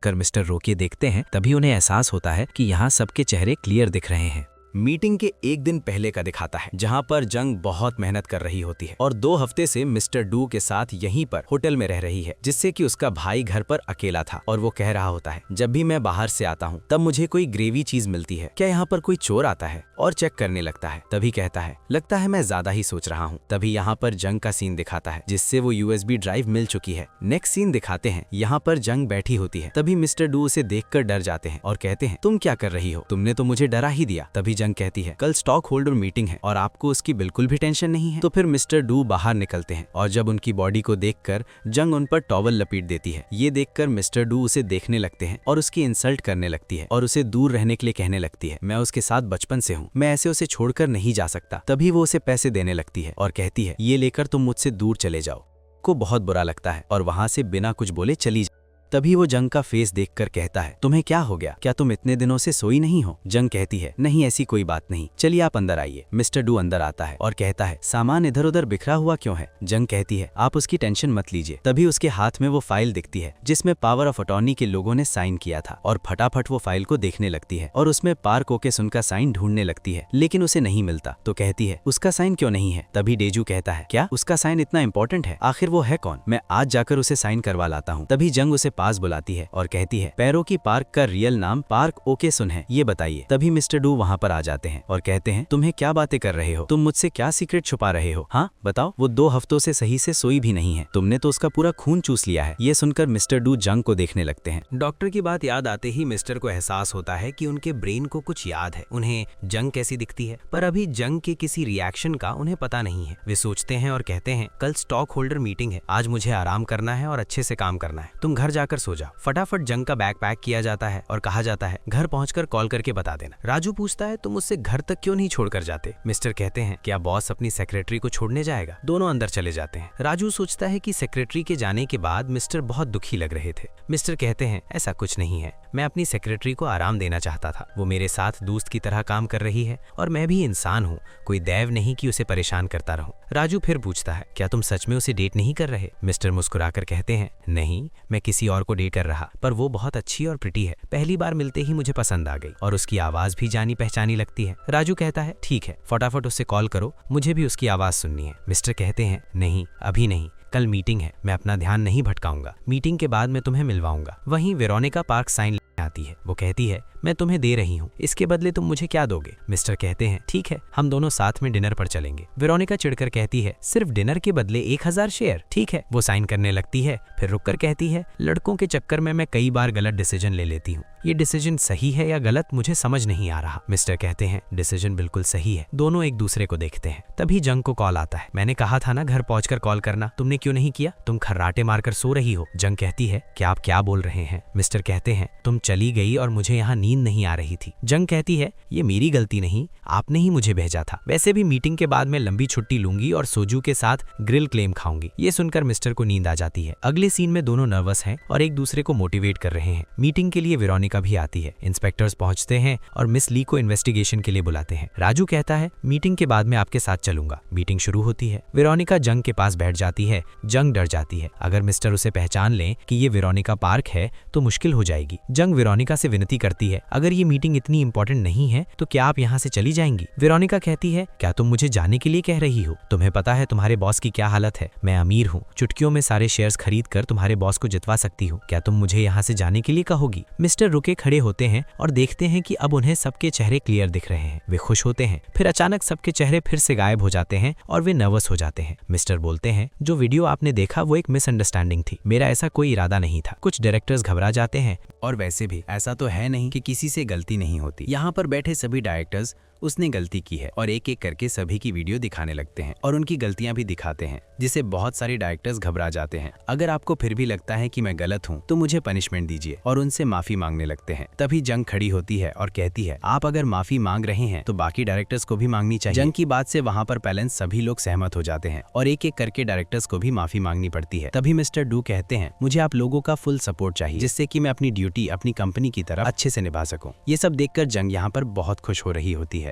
कर मिस्टर रोके देखते हैं, तभी उन्हें एहसास होता है कि यहाँ सबके चेहरे क्लियर दिख रहे हैं। मीटिंग के एक दिन पहले का दिखाता है, जहां पर जंग बहुत मेहनत कर रही होती है और 2 हफ्ते से मिस्टर डू के साथ यहीं पर होटल में रह रही है, जिससे कि उसका भाई घर पर अकेला था। और वो कह रहा होता है, जब भी मैं बाहर से आता हूँ तब मुझे कोई ग्रेवी चीज मिलती है, क्या यहाँ पर कोई चोर आता है? और चेक करने लगता है। तभी कहता है, लगता है मैं ज्यादा ही सोच रहा हूँ। तभी यहाँ पर जंग का सीन दिखाता है, जिससे वो USB ड्राइव मिल चुकी है। नेक्स्ट सीन दिखाते हैं, यहाँ पर जंग बैठी होती है। तभी मिस्टर डू उसे देखकर डर जाते हैं और कहते हैं, तुम क्या कर रही हो? तुमने तो मुझे डरा ही दिया। तभी जंग कहती है, कल स्टॉक होल्डर मीटिंग है और आपको उसकी बिल्कुल भी टेंशन नहीं है। तो फिर मिस्टर डू बाहर निकलते हैं और जब उनकी बॉडी को देखकर जंग उन पर टॉवल लपेट देती है। ये देखकर मिस्टर डू उसे देखने लगते हैं और उसकी इंसल्ट करने लगती है और उसे दूर रहने के लिए कहने लगती है, मैं उसके साथ बचपन से हूँ, मैं ऐसे उसे छोड़कर नहीं जा सकता। तभी वो उसे पैसे देने लगती है और कहती है, ये लेकर तुम मुझसे दूर चले जाओ। को बहुत बुरा लगता है और वहां से बिना कुछ बोले चली जाती। तभी वो जंग का फेस देखकर कहता है, तुम्हें क्या हो गया? क्या तुम इतने दिनों से सोई नहीं हो? जंग कहती है, नहीं ऐसी कोई बात नहीं, चलिए आप अंदर आइए। मिस्टर डू अंदर आता है और कहता है, सामान इधर उधर बिखरा हुआ क्यों है? जंग कहती है, आप उसकी टेंशन मत लीजिए। तभी उसके हाथ में वो फाइल दिखती है जिसमें पावर ऑफ अटॉर्नी के लोगों ने साइन किया था और फटाफट वो फाइल को देखने लगती है और उसमें पार्क ओकेस उनका साइन ढूंढने लगती है, लेकिन उसे नहीं मिलता। तो कहती है, उसका साइन क्यों नहीं है? तभी डेजू कहता है, क्या उसका साइन इतना इंपॉर्टेंट है? आखिर वो है कौन? मैं आज जाकर उसे साइन करवा लाता हूँ। तभी जंग उसे पास बुलाती है और कहती है, पैरो की पार्क का रियल नाम पार्क ओकेसुन है, ये बताइए। तभी मिस्टर डू वहाँ पर आ जाते हैं और कहते हैं, तुम्हें क्या बातें कर रहे हो? तुम मुझसे क्या सीक्रेट छुपा रहे हो? हाँ बताओ। वो 2 हफ्तों से सही से सोई भी नहीं है, तुमने तो उसका पूरा खून चूस लिया है। ये सुनकर मिस्टर डू जंग को देखने लगते हैं। डॉक्टर की बात याद आते ही मिस्टर को एहसास होता है कि उनके ब्रेन को कुछ याद है, उन्हें जंग कैसी दिखती है, पर अभी जंग के किसी रिएक्शन का उन्हें पता नहीं है। वे सोचते हैं और कहते हैं, कल स्टॉक होल्डर मीटिंग है, आज मुझे आराम करना है और अच्छे से काम करना है, तुम घर जाकर सो जाओ। फटाफट जंग का बैग पैक किया जाता है और कहा जाता है, घर पहुंचकर कॉल करके बता देना। राजू पूछता है, तुम उससे घर तक क्यों नहीं छोड़कर जाते? मिस्टर कहते हैं, क्या बॉस अपनी सेक्रेटरी को छोड़ने जाएगा? दोनों अंदर चले जाते हैं। राजू सोचता है कि सेक्रेटरी के जाने के बाद मिस्टर बहुत दुखी लग रहे थे। मिस्टर कहते हैं, ऐसा कुछ नहीं है, मैं अपनी सेक्रेटरी को आराम देना चाहता था, वो मेरे साथ दोस्त की तरह काम कर रही है और मैं भी इंसान हूँ, कोई दैव नहीं कि उसे परेशान करता रहूं। राजू फिर पूछता है, क्या तुम सच में उसे डेट नहीं कर रहे? मिस्टर मुस्कुराकर कहते हैं, नहीं, मैं किसी और को डेट कर रहा, पर वो बहुत अच्छी और प्रिटी है, पहली बार मिलते ही मुझे पसंद आ गई और उसकी आवाज भी जानी पहचानी लगती है। राजू कहता है, ठीक है, फटाफट उससे कॉल करो, मुझे भी उसकी आवाज सुननी है। मिस्टर कहते हैं, नहीं अभी नहीं, कल मीटिंग है, मैं अपना ध्यान नहीं भटकाऊंगा, मीटिंग के बाद मैं तुम्हें मिलवाऊंगा। वहीं वेरोनिका पार्क साइन आती है, वो कहती है, मैं तुम्हें दे रही हूँ, इसके बदले तुम मुझे क्या दोगे? मिस्टर कहते हैं, ठीक है, हम दोनों साथ में डिनर पर चलेंगे। वेरोनिका चिढ़कर कहती है, सिर्फ डिनर के बदले 1000 शेयर? ठीक है। वो साइन करने लगती है, फिर रुककर कहती है, लड़कों के चक्कर में मैं कई बार गलत डिसीजन ले लेती हूँ, ये डिसीजन सही है या गलत मुझे समझ नहीं आ रहा। मिस्टर कहते हैं, डिसीजन बिल्कुल सही है। दोनों एक दूसरे को देखते हैं। तभी जंग को कॉल आता है, मैंने कहा था ना घर पहुंचकर कॉल करना, तुमने क्यों नहीं किया? तुम खर्राटे मारकर सो रही हो। जंग कहती है, क्या आप क्या बोल रहे हैं? मिस्टर कहते हैं, तुम चली गई और मुझे यहाँ नींद नहीं आ रही थी। जंग कहती है, ये मेरी गलती नहीं, आपने ही मुझे भेजा था, वैसे भी मीटिंग के बाद मैं लंबी छुट्टी लूंगी और सोजू के साथ ग्रिल क्लेम खाऊंगी। ये सुनकर मिस्टर को नींद आ जाती है। अगले सीन में दोनों नर्वस हैं और एक दूसरे को मोटिवेट कर रहे हैं। मीटिंग के लिए वेरोनिका भी आती है। इंस्पेक्टर्स पहुंचते हैं और मिस ली को इन्वेस्टिगेशन के लिए बुलाते हैं। राजू कहता है, मीटिंग के बाद मैं आपके साथ चलूंगा। मीटिंग शुरू होती है। वेरोनिका जंग के पास बैठ जाती है। जंग डर जाती है, अगर मिस्टर उसे पहचान लें कि ये वेरोनिका पार्क है तो मुश्किल हो जाएगी। जंग वेरोनिका से विनती करती है, अगर ये मीटिंग इतनी इंपॉर्टेंट नहीं है तो क्या आप यहाँ से चली जाएंगी? वेरोनिका कहती है, क्या तुम मुझे जाने के लिए कह रही हो? तुम्हें पता है तुम्हारे बॉस की क्या हालत है, मैं अमीर हूँ, चुटकियों में सारे शेयर्स खरीद कर तुम्हारे बॉस को जितवा सकती हूँ, क्या तुम मुझे यहाँ से जाने के लिए कहोगी? मिस्टर रुके खड़े होते हैं और देखते हैं कि अब उन्हें सबके चेहरे क्लियर दिख रहे हैं। वे खुश होते हैं, फिर अचानक सबके चेहरे फिर से गायब हो जाते हैं और वे नर्वस हो जाते हैं। मिस्टर बोलते हैं, जो वीडियो आपने देखा वो एक मिसअंडरस्टैंडिंग थी, मेरा ऐसा कोई इरादा नहीं था। कुछ डायरेक्टर्स घबरा जाते हैं और वैसे भी ऐसा तो है नहीं कि किसी से गलती नहीं होती। यहाँ पर बैठे सभी डायरेक्टर्स उसने गलती की है और एक एक करके सभी की वीडियो दिखाने लगते हैं और उनकी गलतियां भी दिखाते हैं, जिससे बहुत सारे डायरेक्टर्स घबरा जाते हैं। अगर आपको फिर भी लगता है कि मैं गलत हूं तो मुझे पनिशमेंट दीजिए, और उनसे माफी मांगने लगते हैं। तभी जंग खड़ी होती है और कहती है, आप अगर माफी मांग रहे हैं तो बाकी डायरेक्टर्स को भी मांगनी चाहिए। जंग की बात से वहाँ पर पैलेंस सभी लोग सहमत हो जाते हैं और एक एक करके डायरेक्टर्स को भी माफी मांगनी पड़ती है। तभी मिस्टर डू कहते हैं, मुझे आप लोगों का फुल सपोर्ट चाहिए, जिससे कि मैं अपनी ड्यूटी अपनी कंपनी की तरफ अच्छे से निभा सकूं। ये सब देखकर जंग यहाँ पर बहुत खुश हो रही होती है।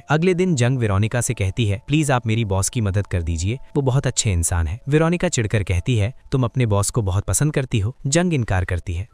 अगले दिन जंग वेरोनिका से कहती है, प्लीज आप मेरी बॉस की मदद कर दीजिए, वो बहुत अच्छे इंसान है। वेरोनिका चिढ़कर कहती है, तुम अपने बॉस को बहुत पसंद करती हो। जंग इनकार करती है।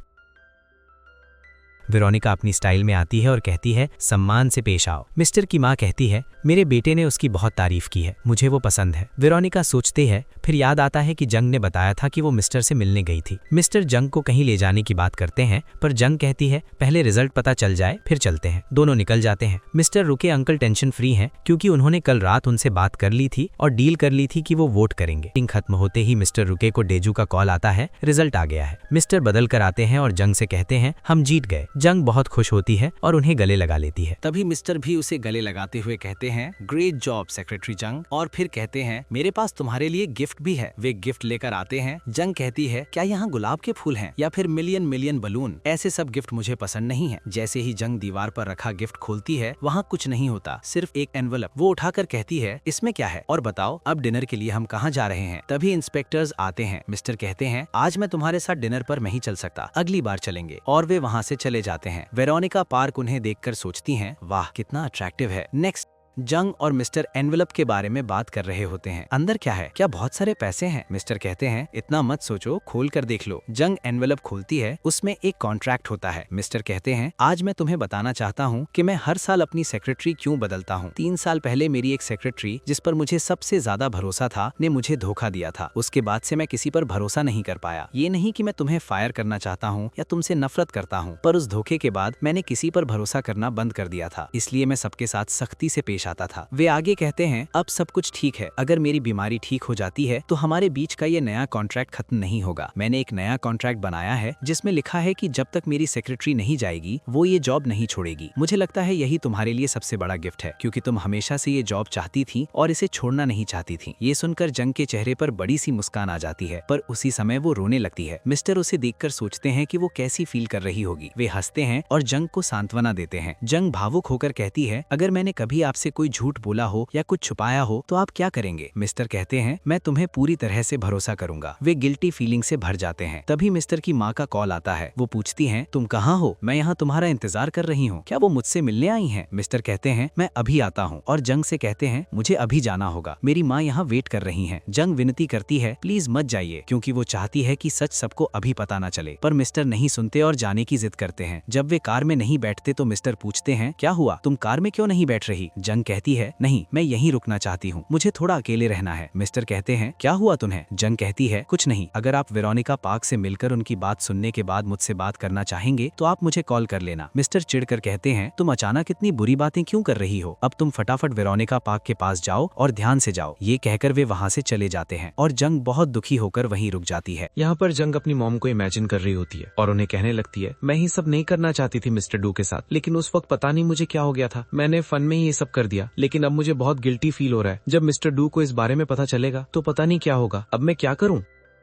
वेरोनिका अपनी स्टाइल में आती है और कहती है सम्मान से पेश आओ। मिस्टर की माँ कहती है मेरे बेटे ने उसकी बहुत तारीफ की है, मुझे वो पसंद है। वेरोनिका सोचती है, फिर याद आता है कि जंग ने बताया था कि वो मिस्टर से मिलने गई थी। मिस्टर जंग को कहीं ले जाने की बात करते हैं, पर जंग कहती है पहले रिजल्ट पता चल जाए फिर चलते हैं। दोनों निकल जाते हैं। मिस्टर रुके अंकल टेंशन फ्री हैं क्योंकि उन्होंने कल रात उनसे बात कर ली थी और डील कर ली थी कि वो वोट करेंगे। मीटिंग खत्म होते ही मिस्टर रुके को डेजू का कॉल आता है, रिजल्ट आ गया है। मिस्टर बदल कर आते हैं और जंग से कहते हैं हम जीत गए। जंग बहुत खुश होती है और उन्हें गले लगा लेती है। तभी मिस्टर भी उसे गले लगाते हुए कहते हैं ग्रेट जॉब सेक्रेटरी जंग, और फिर कहते हैं मेरे पास तुम्हारे लिए गिफ्ट भी है। वे गिफ्ट लेकर आते हैं। जंग कहती है क्या यहाँ गुलाब के फूल हैं या फिर मिलियन मिलियन बलून? ऐसे सब गिफ्ट मुझे पसंद नहीं है। जैसे ही जंग दीवार पर रखा गिफ्ट खोलती है, वहाँ कुछ नहीं होता, सिर्फ एक एनवलप। वो उठाकर कहती है इसमें क्या है और बताओ अब डिनर के लिए हम कहाँ जा रहे हैं? तभी इंस्पेक्टर्स आते हैं। मिस्टर कहते हैं आज मैं तुम्हारे साथ डिनर पर नहीं चल सकता, अगली बार चलेंगे, और वे वहाँ से चले जाते हैं। वेरोनिका पार्क उन्हें देखकर सोचती हैं वाह कितना अट्रैक्टिव है। नेक्स्ट जंग और मिस्टर एनवेलप के बारे में बात कर रहे होते हैं। अंदर क्या है? क्या बहुत सारे पैसे हैं? मिस्टर कहते हैं इतना मत सोचो, खोल कर देख लो। जंग एनवेलप खोलती है, उसमें एक कॉन्ट्रैक्ट होता है। मिस्टर कहते हैं आज मैं तुम्हें बताना चाहता हूँ कि मैं हर साल अपनी सेक्रेटरी क्यों बदलता हूँ। 3 साल पहले मेरी एक सेक्रेटरी जिस पर मुझे सबसे ज्यादा भरोसा था ने मुझे धोखा दिया था। उसके बाद से मैं किसी पर भरोसा नहीं कर पाया। ये नहीं कि मैं तुम्हें फायर करना चाहता हूँ या तुमसे नफरत करता हूँ, पर उस धोखे के बाद मैंने किसी पर भरोसा करना बंद कर दिया था। इसलिए मैं सबके साथ सख्ती से पेश आता था। वे आगे कहते हैं अब सब कुछ ठीक है, अगर मेरी बीमारी ठीक हो जाती है तो हमारे बीच का ये नया कॉन्ट्रैक्ट खत्म नहीं होगा। मैंने एक नया कॉन्ट्रैक्ट बनाया है जिसमें लिखा है कि जब तक मेरी सेक्रेटरी नहीं जाएगी वो ये जॉब नहीं छोड़ेगी। मुझे लगता है यही तुम्हारे लिए सबसे बड़ा गिफ्ट है, क्योंकि तुम हमेशा से ये जॉब चाहती थी और इसे छोड़ना नहीं चाहती थी। ये सुनकर जंग के चेहरे पर बड़ी सी मुस्कान आ जाती है, पर उसी समय वो रोने लगती है। मिस्टर उसे देखकर सोचते हैं कि वो कैसी फील कर रही होगी। वे हंसते हैं और जंग को सांत्वना देते हैं। जंग भावुक होकर कहती है अगर मैंने कभी आपसे कोई झूठ बोला हो या कुछ छुपाया हो तो आप क्या करेंगे? मिस्टर कहते हैं मैं तुम्हें पूरी तरह से भरोसा करूंगा। वे गिल्टी फीलिंग से भर जाते हैं। तभी मिस्टर की माँ का कॉल आता है। वो पूछती हैं तुम कहाँ हो? मैं यहाँ तुम्हारा इंतजार कर रही हूँ, क्या वो मुझसे मिलने आई हैं? मिस्टर कहते हैं मैं अभी आता हूँ, और जंग से कहते हैं मुझे अभी जाना होगा, मेरी माँ यहाँ वेट कर रही है। जंग विनती करती है प्लीज मत जाइए, क्योंकि वो चाहती है कि सच सबको अभी पता न चले, पर मिस्टर नहीं सुनते और जाने की जिद करते हैं। जब वे कार में नहीं बैठते तो मिस्टर पूछते हैं क्या हुआ, तुम कार में क्यों नहीं बैठ रही? जंग कहती है नहीं, मैं यहीं रुकना चाहती हूँ, मुझे थोड़ा अकेले रहना है। मिस्टर कहते हैं क्या हुआ तुम्हें? जंग कहती है कुछ नहीं, अगर आप वेरोनिका पार्क से मिलकर उनकी बात सुनने के बाद मुझसे बात करना चाहेंगे तो आप मुझे कॉल कर लेना। मिस्टर चिढ़कर कहते हैं तुम अचानक इतनी बुरी बातें क्यों कर रही हो? अब तुम फटाफट वेरोनिका पार्क के पास जाओ और ध्यान से जाओ। ये कहकर वे वहाँ से चले जाते हैं और जंग बहुत दुखी होकर वहीं रुक जाती है। यहाँ पर जंग अपनी मॉम को इमेजिन कर रही होती है और उन्हें कहने लगती है मैं ही सब नहीं करना चाहती थी मिस्टर डू के साथ, लेकिन उस वक्त पता नहीं मुझे क्या हो गया था, मैंने फन में ही ये सब कर दिया, लेकिन अब मुझे बहुत गिल्टी फील हो रहा है। जब मिस्टर डू को इस बारे में पता चलेगा तो पता नहीं क्या होगा, अब मैं क्या करूं?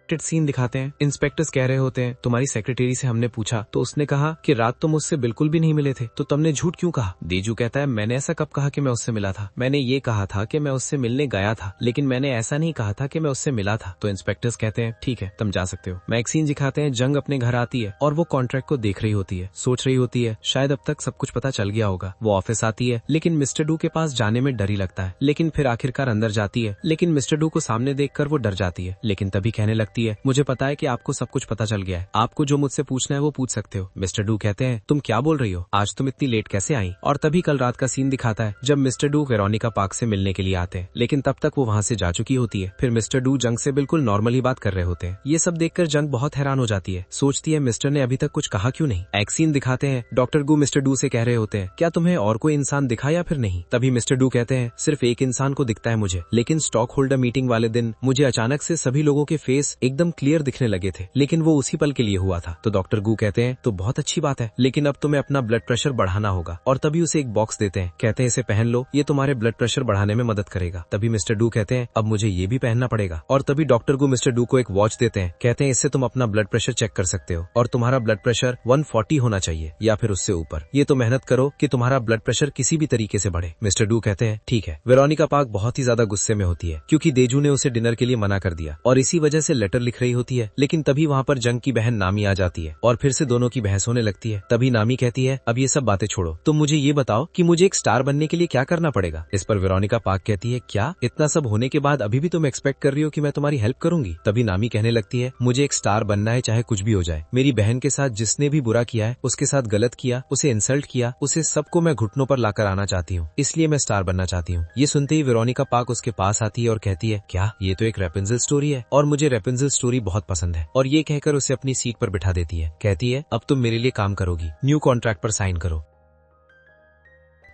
सीन दिखाते हैं। इंस्पेक्टर्स कह रहे होते हैं तुम्हारी सेक्रेटरी से हमने पूछा तो उसने कहा कि रात तुम उससे बिल्कुल भी नहीं मिले थे, तो तुमने झूठ क्यों कहा? देजू कहता है मैंने ऐसा कब कहा कि मैं उससे मिला था, मैंने ये कहा था कि मैं उससे मिलने गया था, लेकिन मैंने ऐसा नहीं कहा था कि मैं उससे मिला था। तो इंस्पेक्टर्स कहते हैं ठीक है तुम जा सकते हो। मैक्सीन दिखाते हैं जंग अपने घर आती है और वो कॉन्ट्रैक्ट को देख रही होती है, सोच रही होती है शायद अब तक सब कुछ पता चल गया होगा। वो ऑफिस आती है लेकिन मिस्टर डू के पास जाने में डर ही लगता है, लेकिन फिर आखिरकार अंदर जाती है, लेकिन मिस्टर डू को सामने देखकर वो डर जाती है, लेकिन तभी कहने लगती है मुझे पता है कि आपको सब कुछ पता चल गया है, आपको जो मुझसे पूछना है वो पूछ सकते हो। मिस्टर डू कहते हैं तुम क्या बोल रही हो, आज तुम इतनी लेट कैसे आई? और तभी कल रात का सीन दिखाता है जब मिस्टर डू वेरोनिका पार्क से मिलने के लिए आते हैं, लेकिन तब तक वो वहाँ से जा चुकी होती है। फिर मिस्टर डू जंग से बिल्कुल नॉर्मली बात कर रहे होते हैं। ये सब देखकर जंग बहुत हैरान हो जाती है, सोचती है मिस्टर ने अभी तक कुछ कहा क्यों नहीं। एक सीन दिखाते हैं डॉक्टर गू मिस्टर डू से कह रहे होते हैं क्या तुम्हें और कोई इंसान दिखा या फिर नहीं? तभी मिस्टर डू कहते हैं सिर्फ एक इंसान को दिखता है मुझे, लेकिन स्टॉक होल्डर मीटिंग वाले दिन मुझे अचानक से सभी लोगों के फेस एकदम क्लियर दिखने लगे थे, लेकिन वो उसी पल के लिए हुआ था। तो डॉक्टर गू कहते हैं तो बहुत अच्छी बात है, लेकिन अब तुम्हें अपना ब्लड प्रेशर बढ़ाना होगा। और तभी उसे एक बॉक्स देते हैं, कहते हैं इसे पहन लो, ये तुम्हारे ब्लड प्रेशर बढ़ाने में मदद करेगा। तभी मिस्टर डू कहते हैं अब मुझे ये भी पहनना पड़ेगा। और तभी डॉक्टर गू मिस्टर डू को एक वॉच देते हैं, कहते हैं इससे तुम अपना ब्लड प्रेशर चेक कर सकते हो और तुम्हारा ब्लड प्रेशर 140 होना चाहिए या फिर उससे ऊपर। ये तो मेहनत करो कि तुम्हारा ब्लड प्रेशर किसी भी तरीके से बढ़े। मिस्टर डू कहते हैं ठीक है। वेरोनिका पार्क बहुत ही ज्यादा गुस्से में होती है क्योंकि देजू ने उसे डिनर के लिए मना कर दिया और इसी वजह से लेटर पत्र लिख रही होती है, लेकिन तभी वहाँ पर जंग की बहन नामी आ जाती है और फिर से दोनों की बहस होने लगती है। तभी नामी कहती है, अब ये सब बातें छोड़ो, तुम मुझे ये बताओ कि मुझे एक स्टार बनने के लिए क्या करना पड़ेगा। इस पर वेरोनिका पार्क कहती है, क्या इतना सब होने के बाद अभी भी तुम एक्सपेक्ट कर रही हो कि मैं तुम्हारी हेल्प करूंगी। तभी नामी कहने लगती है, मुझे एक स्टार बनना है, चाहे कुछ भी हो जाए। मेरी बहन के साथ जिसने भी बुरा किया है, उसके साथ गलत किया, उसे इंसल्ट किया, उसे सबको मैं घुटनों पर लाकर आना चाहती हूँ, इसलिए मैं स्टार बनना चाहती हूँ। ये सुनते ही वेरोनिका पार्क उसके पास आती है और कहती है, क्या ये तो एक रेपुंज़ल स्टोरी है और मुझे रेपुंज़ल स्टोरी बहुत पसंद है। और ये कहकर उसे अपनी सीट पर बिठा देती है। कहती है, अब तुम मेरे लिए काम करोगी, न्यू कॉन्ट्रैक्ट पर साइन करो।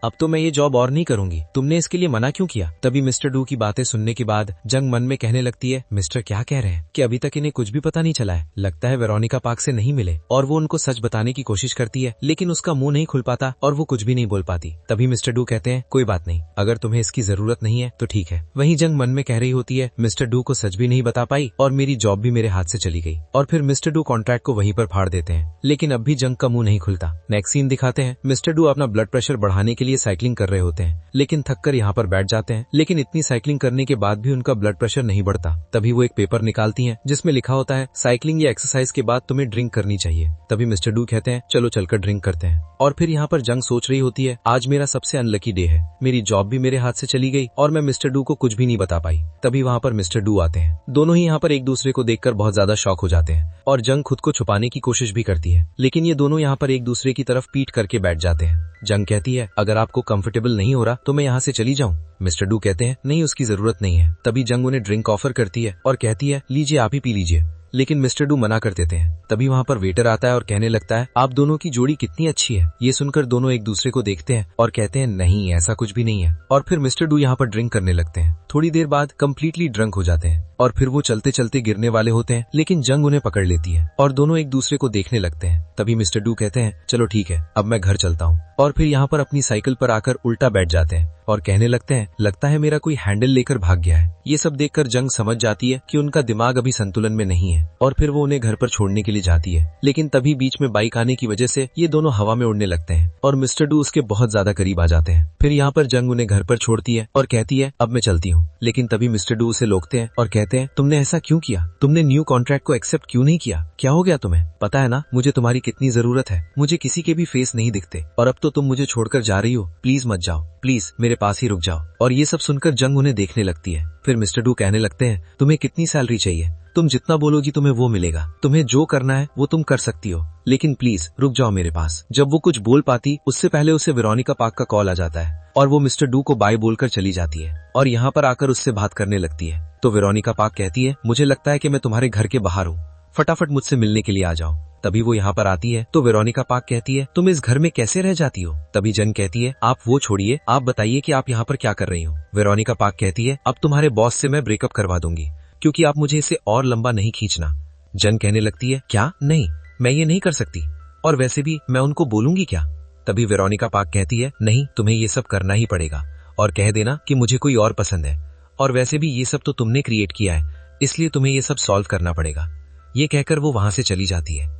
अब तो मैं ये जॉब और नहीं करूंगी, तुमने इसके लिए मना क्यों किया। तभी मिस्टर डू की बातें सुनने के बाद जंग मन में कहने लगती है, मिस्टर क्या कह रहे हैं कि अभी तक इन्हें कुछ भी पता नहीं चला है। लगता है वेरोनिका पार्क से नहीं मिले और वो उनको सच बताने की कोशिश करती है, लेकिन उसका मुंह नहीं खुल पाता और वो कुछ भी नहीं बोल पाती। तभी मिस्टर डू कहते हैं, कोई बात नहीं, अगर तुम्हें इसकी जरूरत नहीं है तो ठीक है। वहीं जंग मन में कह रही होती है, मिस्टर डू को सच भी नहीं बता पाई और मेरी जॉब भी मेरे हाथ से चली गई। और फिर मिस्टर डू कॉन्ट्रैक्ट को वहीं पर फाड़ देते हैं, लेकिन अब भी जंग का मुंह नहीं खुलता। नेक्स्ट सीन दिखाते हैं, मिस्टर डू अपना ब्लड प्रेशर बढ़ाने के लिए साइकिलिंग कर रहे होते हैं, लेकिन थककर यहाँ पर बैठ जाते हैं। लेकिन इतनी साइकिलिंग करने के बाद भी उनका ब्लड प्रेशर नहीं बढ़ता। तभी वो एक पेपर निकालती हैं जिसमें लिखा होता है, साइकिलिंग या एक्सरसाइज के बाद तुम्हें ड्रिंक करनी चाहिए। तभी मिस्टर डू कहते हैं, चलो चलकर ड्रिंक करते हैं। और फिर यहाँ पर जंग सोच रही होती है, आज मेरा सबसे अनलकी डे है, मेरी जॉब भी मेरे हाथ से चली गई और मैं मिस्टर डू को कुछ भी नहीं बता पाई। तभी वहाँ पर मिस्टर डू आते हैं। दोनों ही यहाँ पर एक दूसरे को देखकर बहुत ज्यादा शॉक हो जाते हैं और जंग खुद को छुपाने की कोशिश भी करती है, लेकिन ये दोनों यहाँ पर एक दूसरे की तरफ पीठ करके बैठ जाते हैं। जंग कहती है, अगर आपको कंफर्टेबल नहीं हो रहा तो मैं यहाँ से चली जाऊँ। मिस्टर डू कहते हैं, नहीं, उसकी जरूरत नहीं है। तभी जंग उन्हें ड्रिंक ऑफर करती है और कहती है, लीजिए, आप ही पी लीजिए, लेकिन मिस्टर डू मना कर देते हैं। तभी वहाँ पर वेटर आता है और कहने लगता है, आप दोनों की जोड़ी कितनी अच्छी है। ये सुनकर दोनों एक दूसरे को देखते हैं और कहते हैं, नहीं, ऐसा कुछ भी नहीं है। और फिर मिस्टर डू यहाँ पर ड्रिंक करने लगते हैं। थोड़ी देर बाद कम्प्लीटली ड्रंक हो जाते हैं और फिर वो चलते चलते गिरने वाले होते हैं, लेकिन जंग उन्हें पकड़ लेती है और दोनों एक दूसरे को देखने लगते हैं। तभी मिस्टर डू कहते हैं, चलो ठीक है, अब मैं घर चलता हूँ। और फिर यहाँ पर अपनी साइकिल पर आकर उल्टा बैठ जाते हैं और कहने लगते हैं, लगता है मेरा कोई हैंडल लेकर भाग गया है। ये सब देखकर जंग समझ जाती है कि उनका दिमाग अभी संतुलन में नहीं है और फिर वो उन्हें घर पर छोड़ने के लिए जाती है। लेकिन तभी बीच में बाइक आने की वजह से ये दोनों हवा में उड़ने लगते हैं और मिस्टर डू उसके बहुत ज्यादा करीब आ जाते हैं। फिर यहाँ पर जंग उन्हें घर पर छोड़ती है और कहती है, अब मैं चलती हूँ। लेकिन तभी मिस्टर डू उसे रोकते हैं और कहते हैं, तुमने ऐसा क्यों किया, तुमने न्यू कॉन्ट्रैक्ट को एक्सेप्ट क्यों नहीं किया, क्या हो गया तुम्हें, पता है ना मुझे तुम्हारी कितनी जरूरत है, मुझे किसी के भी फेस नहीं दिखते और अब तो तुम मुझे छोड़कर जा रही हो, प्लीज मत जाओ, प्लीज मेरे पास ही रुक जाओ। और ये सब सुनकर जंग उन्हें देखने लगती है। फिर मिस्टर डू कहने लगते हैं, तुम्हें कितनी सैलरी चाहिए, तुम जितना बोलोगी तुम्हें वो मिलेगा, तुम्हें जो करना है वो तुम कर सकती हो, लेकिन प्लीज रुक जाओ मेरे पास। जब वो कुछ बोल पाती उससे पहले उसे वेरोनिका पार्क का कॉल आ जाता है और वो मिस्टर डू को बाय बोलकर चली जाती है और यहाँ पर आकर उससे बात करने लगती है। तो वेरोनिका पार्क कहती है, मुझे लगता है कि मैं तुम्हारे घर के बाहर हूँ, फटाफट मुझसे मिलने के लिए आ जाओ। तभी वो यहाँ पर आती है तो वेरोनिका पार्क कहती है, तुम इस घर में कैसे रह जाती हो। तभी जंग कहती है, आप वो छोड़िए, आप बताइए कि आप यहाँ पर क्या कर रही हो। वेरोनिका पार्क कहती है, अब तुम्हारे बॉस से मैं ब्रेकअप करवा दूंगी क्योंकि आप मुझे इसे और लंबा नहीं खींचना। जंग कहने लगती है, क्या, नहीं, मैं ये नहीं कर सकती और वैसे भी मैं उनको बोलूंगी क्या। तभी वेरोनिका पार्क कहती है, नहीं, तुम्हें ये सब करना ही पड़ेगा और कह देना कि मुझे कोई और पसंद है और वैसे भी ये सब तो तुमने क्रिएट किया है, इसलिए तुम्हें ये सब सॉल्व करना पड़ेगा। ये कहकर वो वहां से चली जाती है।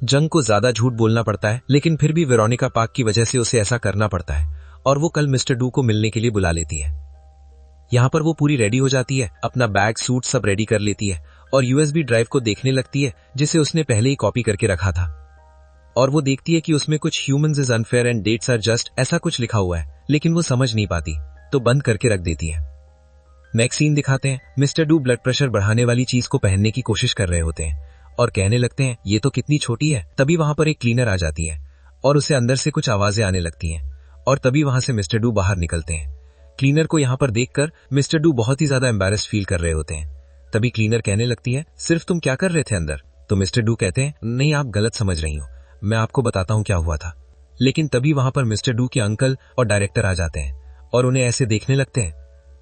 जंग को ज्यादा झूठ बोलना पड़ता है, लेकिन फिर भी वेरोनिका पार्क की वजह से उसे ऐसा करना पड़ता है और वो कल मिस्टर डू को मिलने के लिए बुला लेती है। यहाँ पर वो पूरी रेडी हो जाती है, अपना बैग, सूट सब रेडी कर लेती है और यूएसबी ड्राइव को देखने लगती है जिसे उसने पहले ही कॉपी करके रखा था और वो देखती है कि उसमें कुछ humans is unfair and dates are just ऐसा कुछ लिखा हुआ है, लेकिन वो समझ नहीं पाती तो बंद करके रख देती है। नेक्स्ट सीन दिखाते हैं, मिस्टर डू ब्लड प्रेशर बढ़ाने वाली चीज को पहनने की कोशिश कर रहे होते हैं और कहने लगते हैं, ये तो कितनी छोटी है। तभी वहां पर एक क्लीनर आ जाती है और उसे अंदर से कुछ आवाजें आने लगती हैं और तभी वहां से मिस्टर डू बाहर निकलते हैं। क्लीनर को यहाँ पर देखकर मिस्टर डू बहुत ही ज्यादा एम्बैरेस्ड फील कर रहे होते हैं। तभी क्लीनर कहने लगती है, सिर्फ तुम क्या कर रहे थे अंदर। तो मिस्टर डू कहते हैं, नहीं, आप गलत समझ रही हो, मैं आपको बताता हूँ क्या हुआ था। लेकिन तभी वहां पर मिस्टर डू के अंकल और डायरेक्टर आ जाते हैं और उन्हें ऐसे देखने लगते हैं।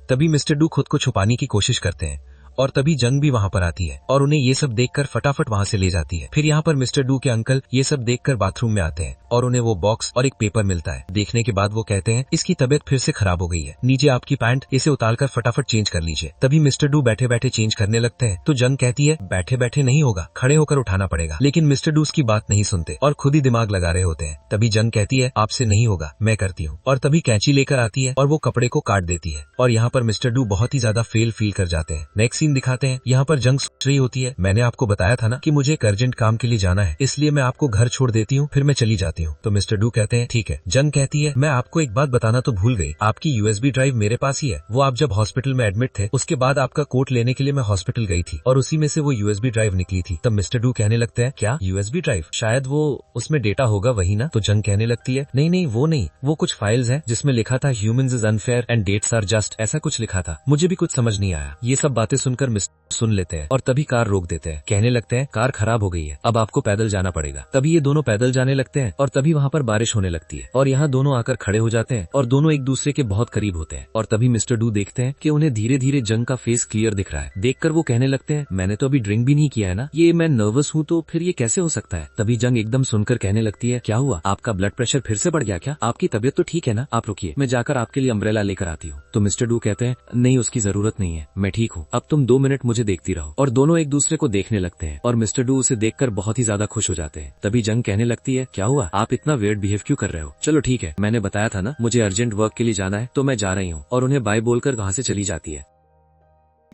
तभी मिस्टर डू खुद को छुपाने की कोशिश करते हैं और तभी जंग भी वहां पर आती है और उन्हें ये सब देखकर फटाफट वहां से ले जाती है। फिर यहाँ पर मिस्टर डू के अंकल ये सब देखकर बाथरूम में आते हैं और उन्हें वो बॉक्स और एक पेपर मिलता है। देखने के बाद वो कहते हैं, इसकी तबीयत फिर से खराब हो गई है, नीचे आपकी पैंट, इसे उतारकर फटाफट चेंज कर लीजिए। तभी मिस्टर डू बैठे बैठे चेंज करने लगते हैं तो जंग कहती है, बैठे बैठे नहीं होगा, खड़े होकर उठाना पड़ेगा। लेकिन मिस्टर डू उसकी बात नहीं सुनते और खुद ही दिमाग लगा रहे होते हैं। तभी जंग कहती है, आपसे नहीं होगा, मैं करती हूँ। और तभी कैंची लेकर आती है और वो कपड़े को काट देती है और यहाँ पर मिस्टर डू बहुत ही ज्यादा फेल फील कर जाते हैं। नेक्स्ट सीन दिखाते हैं। यहाँ पर जंग सोच रही होती है, मैंने आपको बताया था ना कि मुझे एक अर्जेंट काम के लिए जाना है, इसलिए मैं आपको घर छोड़ देती हूँ, फिर मैं चली जाती हूँ। तो मिस्टर डू कहते हैं ठीक है। जंग कहती है मैं आपको एक बात बताना तो भूल गई, आपकी यूएसबी ड्राइव मेरे पास ही है। वो आप जब हॉस्पिटल में एडमिट थे उसके बाद आपका कोट लेने के लिए मैं हॉस्पिटल गई थी और उसी में से वो यूएसबी ड्राइव निकली थी। तब मिस्टर डू कहने लगते हैं क्या यूएसबी ड्राइव, शायद वो उसमें डेटा होगा वही ना। तो जंग कहने लगती है नहीं नहीं वो नहीं, वो कुछ फाइल्स हैं जिसमें लिखा था humans is unfair and dates are just, ऐसा कुछ लिखा था, मुझे भी कुछ समझ नहीं आया। ये सब बातें सुनकर मिस्टर सुन लेते हैं और तभी कार रोक देते हैं। कहने लगते हैं कार खराब हो गई है, अब आपको पैदल जाना पड़ेगा। तभी ये दोनों पैदल जाने लगते हैं और तभी वहाँ पर बारिश होने लगती है और यहाँ दोनों आकर खड़े हो जाते हैं और दोनों एक दूसरे के बहुत करीब होते हैं। और तभी मिस्टर डू देखते हैं कि उन्हें धीरे धीरे जंग का फेस क्लियर दिख रहा है। देखकर वो कहने लगते हैं मैंने तो अभी ड्रिंक भी नहीं किया है ना, ये मैं नर्वस हूँ तो फिर ये कैसे हो सकता है। तभी जंग एकदम सुनकर कहने लगती है क्या हुआ, आपका ब्लड प्रेशर फिर से बढ़ गया क्या, आपकी तबीयत तो ठीक है ना, आप रुकिए मैं जाकर आपके लिए अम्ब्रेला लेकर आती हूँ। तो मिस्टर डू कहते हैं नहीं उसकी जरूरत नहीं है, मैं ठीक हूँ, अब तुम 2 मिनट मुझे देखती रहो। और दोनों एक दूसरे को देखने लगते हैं और मिस्टर डू उसे देखकर बहुत ही ज्यादा खुश हो जाते हैं। तभी जंग कहने लगती है क्या हुआ, आप इतना वेट बिहेव क्यों कर रहे हो, चलो ठीक है मैंने बताया था ना मुझे अर्जेंट वर्क के लिए जाना है तो मैं जा रही हूँ। और उन्हें बाय बोलकर वहाँ से चली जाती है।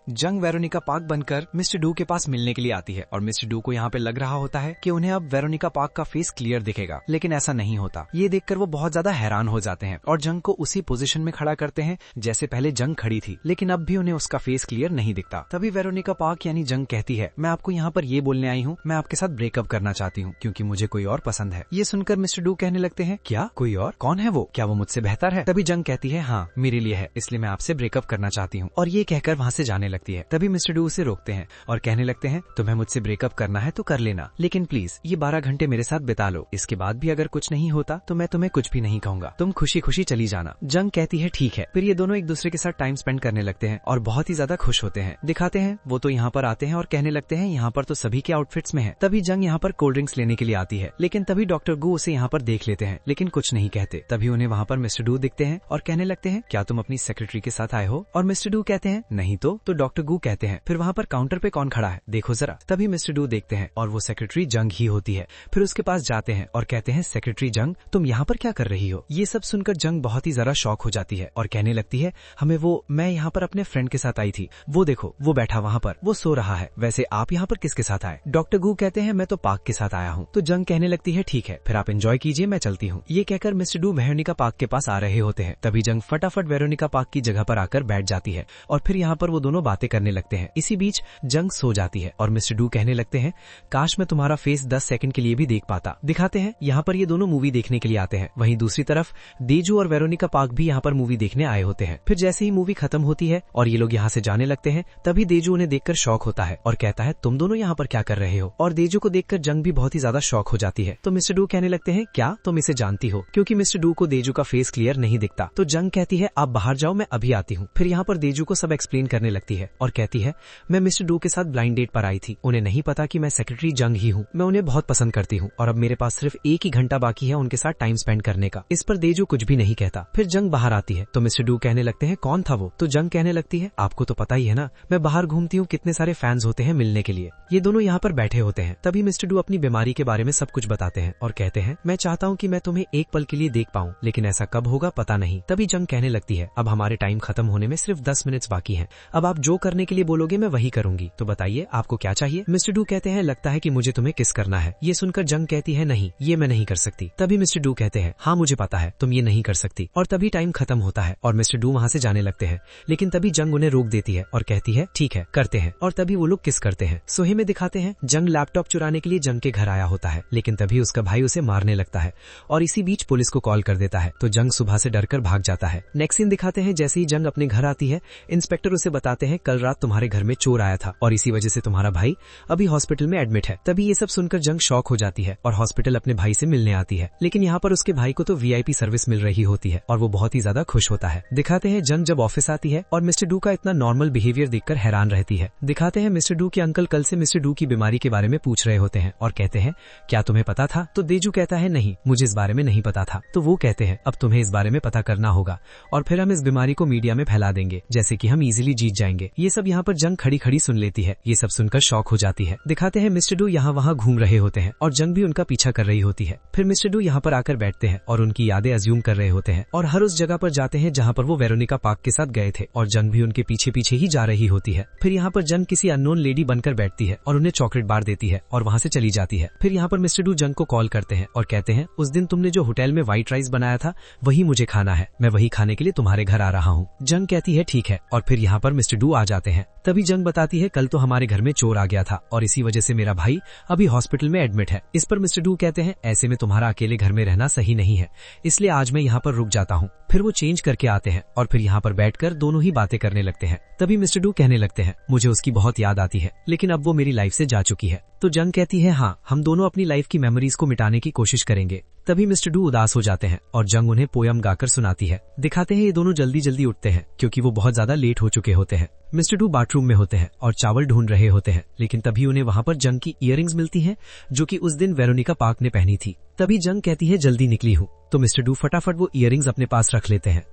जंग वेरोनिका पार्क बनकर मिस्टर डू के पास मिलने के लिए आती है और मिस्टर डू को यहाँ पे लग रहा होता है कि उन्हें अब वेरोनिका पार्क का फेस क्लियर दिखेगा, लेकिन ऐसा नहीं होता। ये देखकर वो बहुत ज्यादा हैरान हो जाते हैं और जंग को उसी पोजीशन में खड़ा करते हैं जैसे पहले जंग खड़ी थी, लेकिन अब भी उन्हें उसका फेस क्लियर नहीं दिखता। तभी वेरोनिका पार्क यानी जंग कहती है मैं आपको यहाँ पर ये बोलने आई हूँ, मैं आपके साथ ब्रेकअप करना चाहती हूँ क्योंकि मुझे कोई और पसंद है। ये सुनकर मिस्टर डू कहने लगते हैं क्या कोई और, कौन है वो, क्या वो मुझसे बेहतर है। तभी जंग कहती है हाँ मेरे लिए है, इसलिए मैं आपसे ब्रेकअप करना चाहती हूँ। और ये कहकर वहाँ से जाने लगती है। तभी मिस्टर डू उसे रोकते हैं और कहने लगते हैं तुम्हें मुझसे ब्रेकअप करना है तो कर लेना, लेकिन प्लीज ये 12 घंटे मेरे साथ बिता लो, इसके बाद भी अगर कुछ नहीं होता तो मैं तुम्हें कुछ भी नहीं कहूंगा, तुम खुशी खुशी चली जाना। जंग कहती है ठीक है। फिर ये दोनों एक दूसरे के साथ टाइम स्पेंड करने लगते हैं और बहुत ही ज्यादा खुश होते हैं। दिखाते हैं वो तो यहाँ पर आते हैं और कहने लगते हैं यहाँ पर तो सभी के आउटफिट्स में है। तभी जंग यहाँ पर कोल्ड ड्रिंक्स लेने के लिए आती है, लेकिन तभी डॉक्टर गू उसे यहाँ पर देख लेते हैं लेकिन कुछ नहीं कहते। तभी उन्हें वहाँ पर मिस्टर डू दिखते हैं और कहने लगते हैं क्या तुम अपनी सेक्रेटरी के साथ आए हो। और मिस्टर डू कहते हैं नहीं तो डॉक्टर गू कहते हैं फिर वहाँ पर काउंटर पे कौन खड़ा है देखो जरा। तभी मिस्टर डू देखते हैं और वो सेक्रेटरी जंग ही होती है। फिर उसके पास जाते हैं और कहते हैं सेक्रेटरी जंग तुम यहाँ पर क्या कर रही हो। ये सब सुनकर जंग बहुत ही ज्यादा शॉक हो जाती है और कहने लगती है हमें वो, मैं यहाँ पर अपने फ्रेंड के साथ आई थी, वो देखो वो बैठा वहाँ पर, वो सो रहा है, वैसे आप यहाँ पर किसके साथ आए। डॉक्टर गू कहते हैं मैं तो पार्क के साथ आया हूँ। तो जंग कहने लगती है ठीक है फिर आप एंजॉय कीजिए, मैं चलती हूँ। ये कहकर मिस्टर डू वेरोनिका पार्क के पास आ रहे होते हैं। तभी जंग फटाफट वेरोनिका पार्क की जगह पर आकर बैठ जाती है और फिर यहाँ पर वो दोनों बातें करने लगते हैं। इसी बीच जंग सो जाती है और मिस्टर डू कहने लगते हैं काश मैं तुम्हारा फेस 10 सेकंड के लिए भी देख पाता। दिखाते हैं यहाँ पर ये दोनों मूवी देखने के लिए आते हैं। वहीं दूसरी तरफ देजू और वेरोनिका पार्क भी यहाँ पर मूवी देखने आए होते हैं। फिर जैसे ही मूवी खत्म होती है और ये लोग यहाँ से जाने लगते हैं तभी देजू उन्हें देखकर शॉक होता है और कहता है तुम दोनों यहाँ पर क्या कर रहे हो। और देजू को देखकर जंग भी बहुत ही ज्यादा शॉक हो जाती है। तो मिस्टर डू कहने लगते हैं क्या तुम इसे जानती हो, क्योंकि मिस्टर डू को देजू का फेस क्लियर नहीं दिखता। तो जंग कहती है आप बाहर जाओ मैं अभी आती हूँ। फिर यहाँ पर देजू को सब एक्सप्लेन करने लगती है और कहती है मैं मिस्टर डू के साथ ब्लाइंड डेट पर आई थी, उन्हें नहीं पता कि मैं सेक्रेटरी जंग ही हूँ, मैं उन्हें बहुत पसंद करती हूँ और अब मेरे पास सिर्फ 1 ही घंटा बाकी है उनके साथ टाइम स्पेंड करने का। इस पर देजू कुछ भी नहीं कहता। फिर जंग बाहर आती है तो मिस्टर डू कहने लगते हैं कौन था वो। तो जंग कहने लगती है आपको तो पता ही है ना, मैं बाहर घूमती हूँ, कितने सारे फैंस होते हैं मिलने के लिए। ये दोनों यहाँ पर बैठे होते हैं। तभी मिस्टर डू अपनी बीमारी के बारे में सब कुछ बताते हैं और कहते हैं मैं चाहता हूँ कि मैं तुम्हें एक पल के लिए देख पाऊँ, लेकिन ऐसा कब होगा पता नहीं। तभी जंग कहने लगती है अब हमारे टाइम खत्म होने में सिर्फ 10 मिनट्स बाकी हैं, अब आप जो करने के लिए बोलोगे मैं वही करूंगी, तो बताइए आपको क्या चाहिए। मिस्टर डू कहते हैं लगता है कि मुझे तुम्हें किस करना है। ये सुनकर जंग कहती है नहीं ये मैं नहीं कर सकती। तभी मिस्टर डू कहते हैं हाँ मुझे पता है तुम ये नहीं कर सकती। और तभी टाइम खत्म होता है और मिस्टर डू वहाँ से जाने लगते हैं, लेकिन तभी जंग उन्हें रोक देती है और कहती है ठीक है करते हैं। और तभी वो लोग किस करते हैं। सोहे में दिखाते हैं जंग लैपटॉप चुराने के लिए जंग के घर आया होता है, लेकिन तभी उसका भाई उसे मारने लगता है और इसी बीच पुलिस को कॉल कर देता है। तो जंग सुबह से डरकर भाग जाता है। नेक्स्ट सीन दिखाते हैं जैसे ही जंग अपने घर आती है इंस्पेक्टर उसे बताते हैं कल रात तुम्हारे घर में चोर आया था और इसी वजह से तुम्हारा भाई अभी हॉस्पिटल में एडमिट है। तभी ये सब सुनकर जंग शॉक हो जाती है और हॉस्पिटल अपने भाई से मिलने आती है, लेकिन यहाँ पर उसके भाई को तो VIP सर्विस मिल रही होती है और वो बहुत ही ज्यादा खुश होता है। दिखाते हैं जंग जब ऑफिस आती है और मिस्टर डू का इतना नॉर्मल बिहेवियर देखकर हैरान रहती है। दिखाते हैं मिस्टर डू के अंकल कल से मिस्टर डू की बीमारी के बारे में पूछ रहे होते हैं और कहते हैं क्या तुम्हें पता था। तो देजू कहता है नहीं मुझे इस बारे में नहीं पता था। तो वो कहते हैं अब तुम्हें इस बारे में पता करना होगा और फिर हम इस बीमारी को मीडिया में फैला देंगे जैसे कि हम इजीली जीत जाएंगे। होंगे। ये सब यहाँ पर जंग खड़ी खड़ी सुन लेती है। ये सब सुनकर शॉक हो जाती है। दिखाते हैं मिस्टर डू यहाँ वहाँ घूम रहे होते हैं और जंग भी उनका पीछा कर रही होती है। फिर मिस्टर डू यहाँ पर आकर बैठते हैं और उनकी यादें अज्यूम कर रहे होते हैं और हर उस जगह पर जाते हैं जहाँ पर वो वेरोनिका पार्क के साथ गए थे और जंग भी उनके पीछे पीछे ही जा रही होती है। फिर यहाँ पर जंग किसी अननोन लेडी बनकर बैठती है और उन्हें चॉकलेट बार देती है और वहाँ से चली जाती है। फिर यहाँ पर मिस्टर डू जंग को कॉल करते हैं और कहते हैं उस दिन तुमने जो होटल में व्हाइट राइस बनाया था वही मुझे खाना है, मैं वही खाने के लिए तुम्हारे घर आ रहा हूँ। जंग कहती है ठीक है और फिर यहाँ पर मिस्टर डू आ जाते हैं। तभी जंग बताती है कल तो हमारे घर में चोर आ गया था और इसी वजह से मेरा भाई अभी हॉस्पिटल में एडमिट है। इस पर मिस्टर डू कहते हैं ऐसे में तुम्हारा अकेले घर में रहना सही नहीं है, इसलिए आज मैं यहाँ पर रुक जाता हूँ। फिर वो चेंज करके आते हैं और फिर यहाँ पर बैठकर दोनों ही बातें करने लगते हैं। तभी मिस्टर डू कहने लगते हैं मुझे उसकी बहुत याद आती है, लेकिन अब वो मेरी लाइफ से जा चुकी है। तो जंग कहती है हाँ, हम दोनों अपनी लाइफ की मेमोरीज को मिटाने की कोशिश करेंगे। तभी मिस्टर डू उदास हो जाते हैं और जंग उन्हें पोयम गाकर सुनाती है। दिखाते हैं ये दोनों जल्दी जल्दी उठते हैं क्योंकि वो बहुत ज्यादा लेट हो चुके होते हैं। मिस्टर डू बाथरूम में होते हैं और चावल ढूंढ रहे होते हैं, लेकिन तभी उन्हें वहाँ पर जंग की इयररिंग्स मिलती हैं जो कि उस दिन वेरोनिका पार्क ने पहनी थी। तभी जंग कहती है जल्दी निकली हूँ, तो मिस्टर डू फटाफट वो इयररिंग्स अपने पास रख लेते हैं।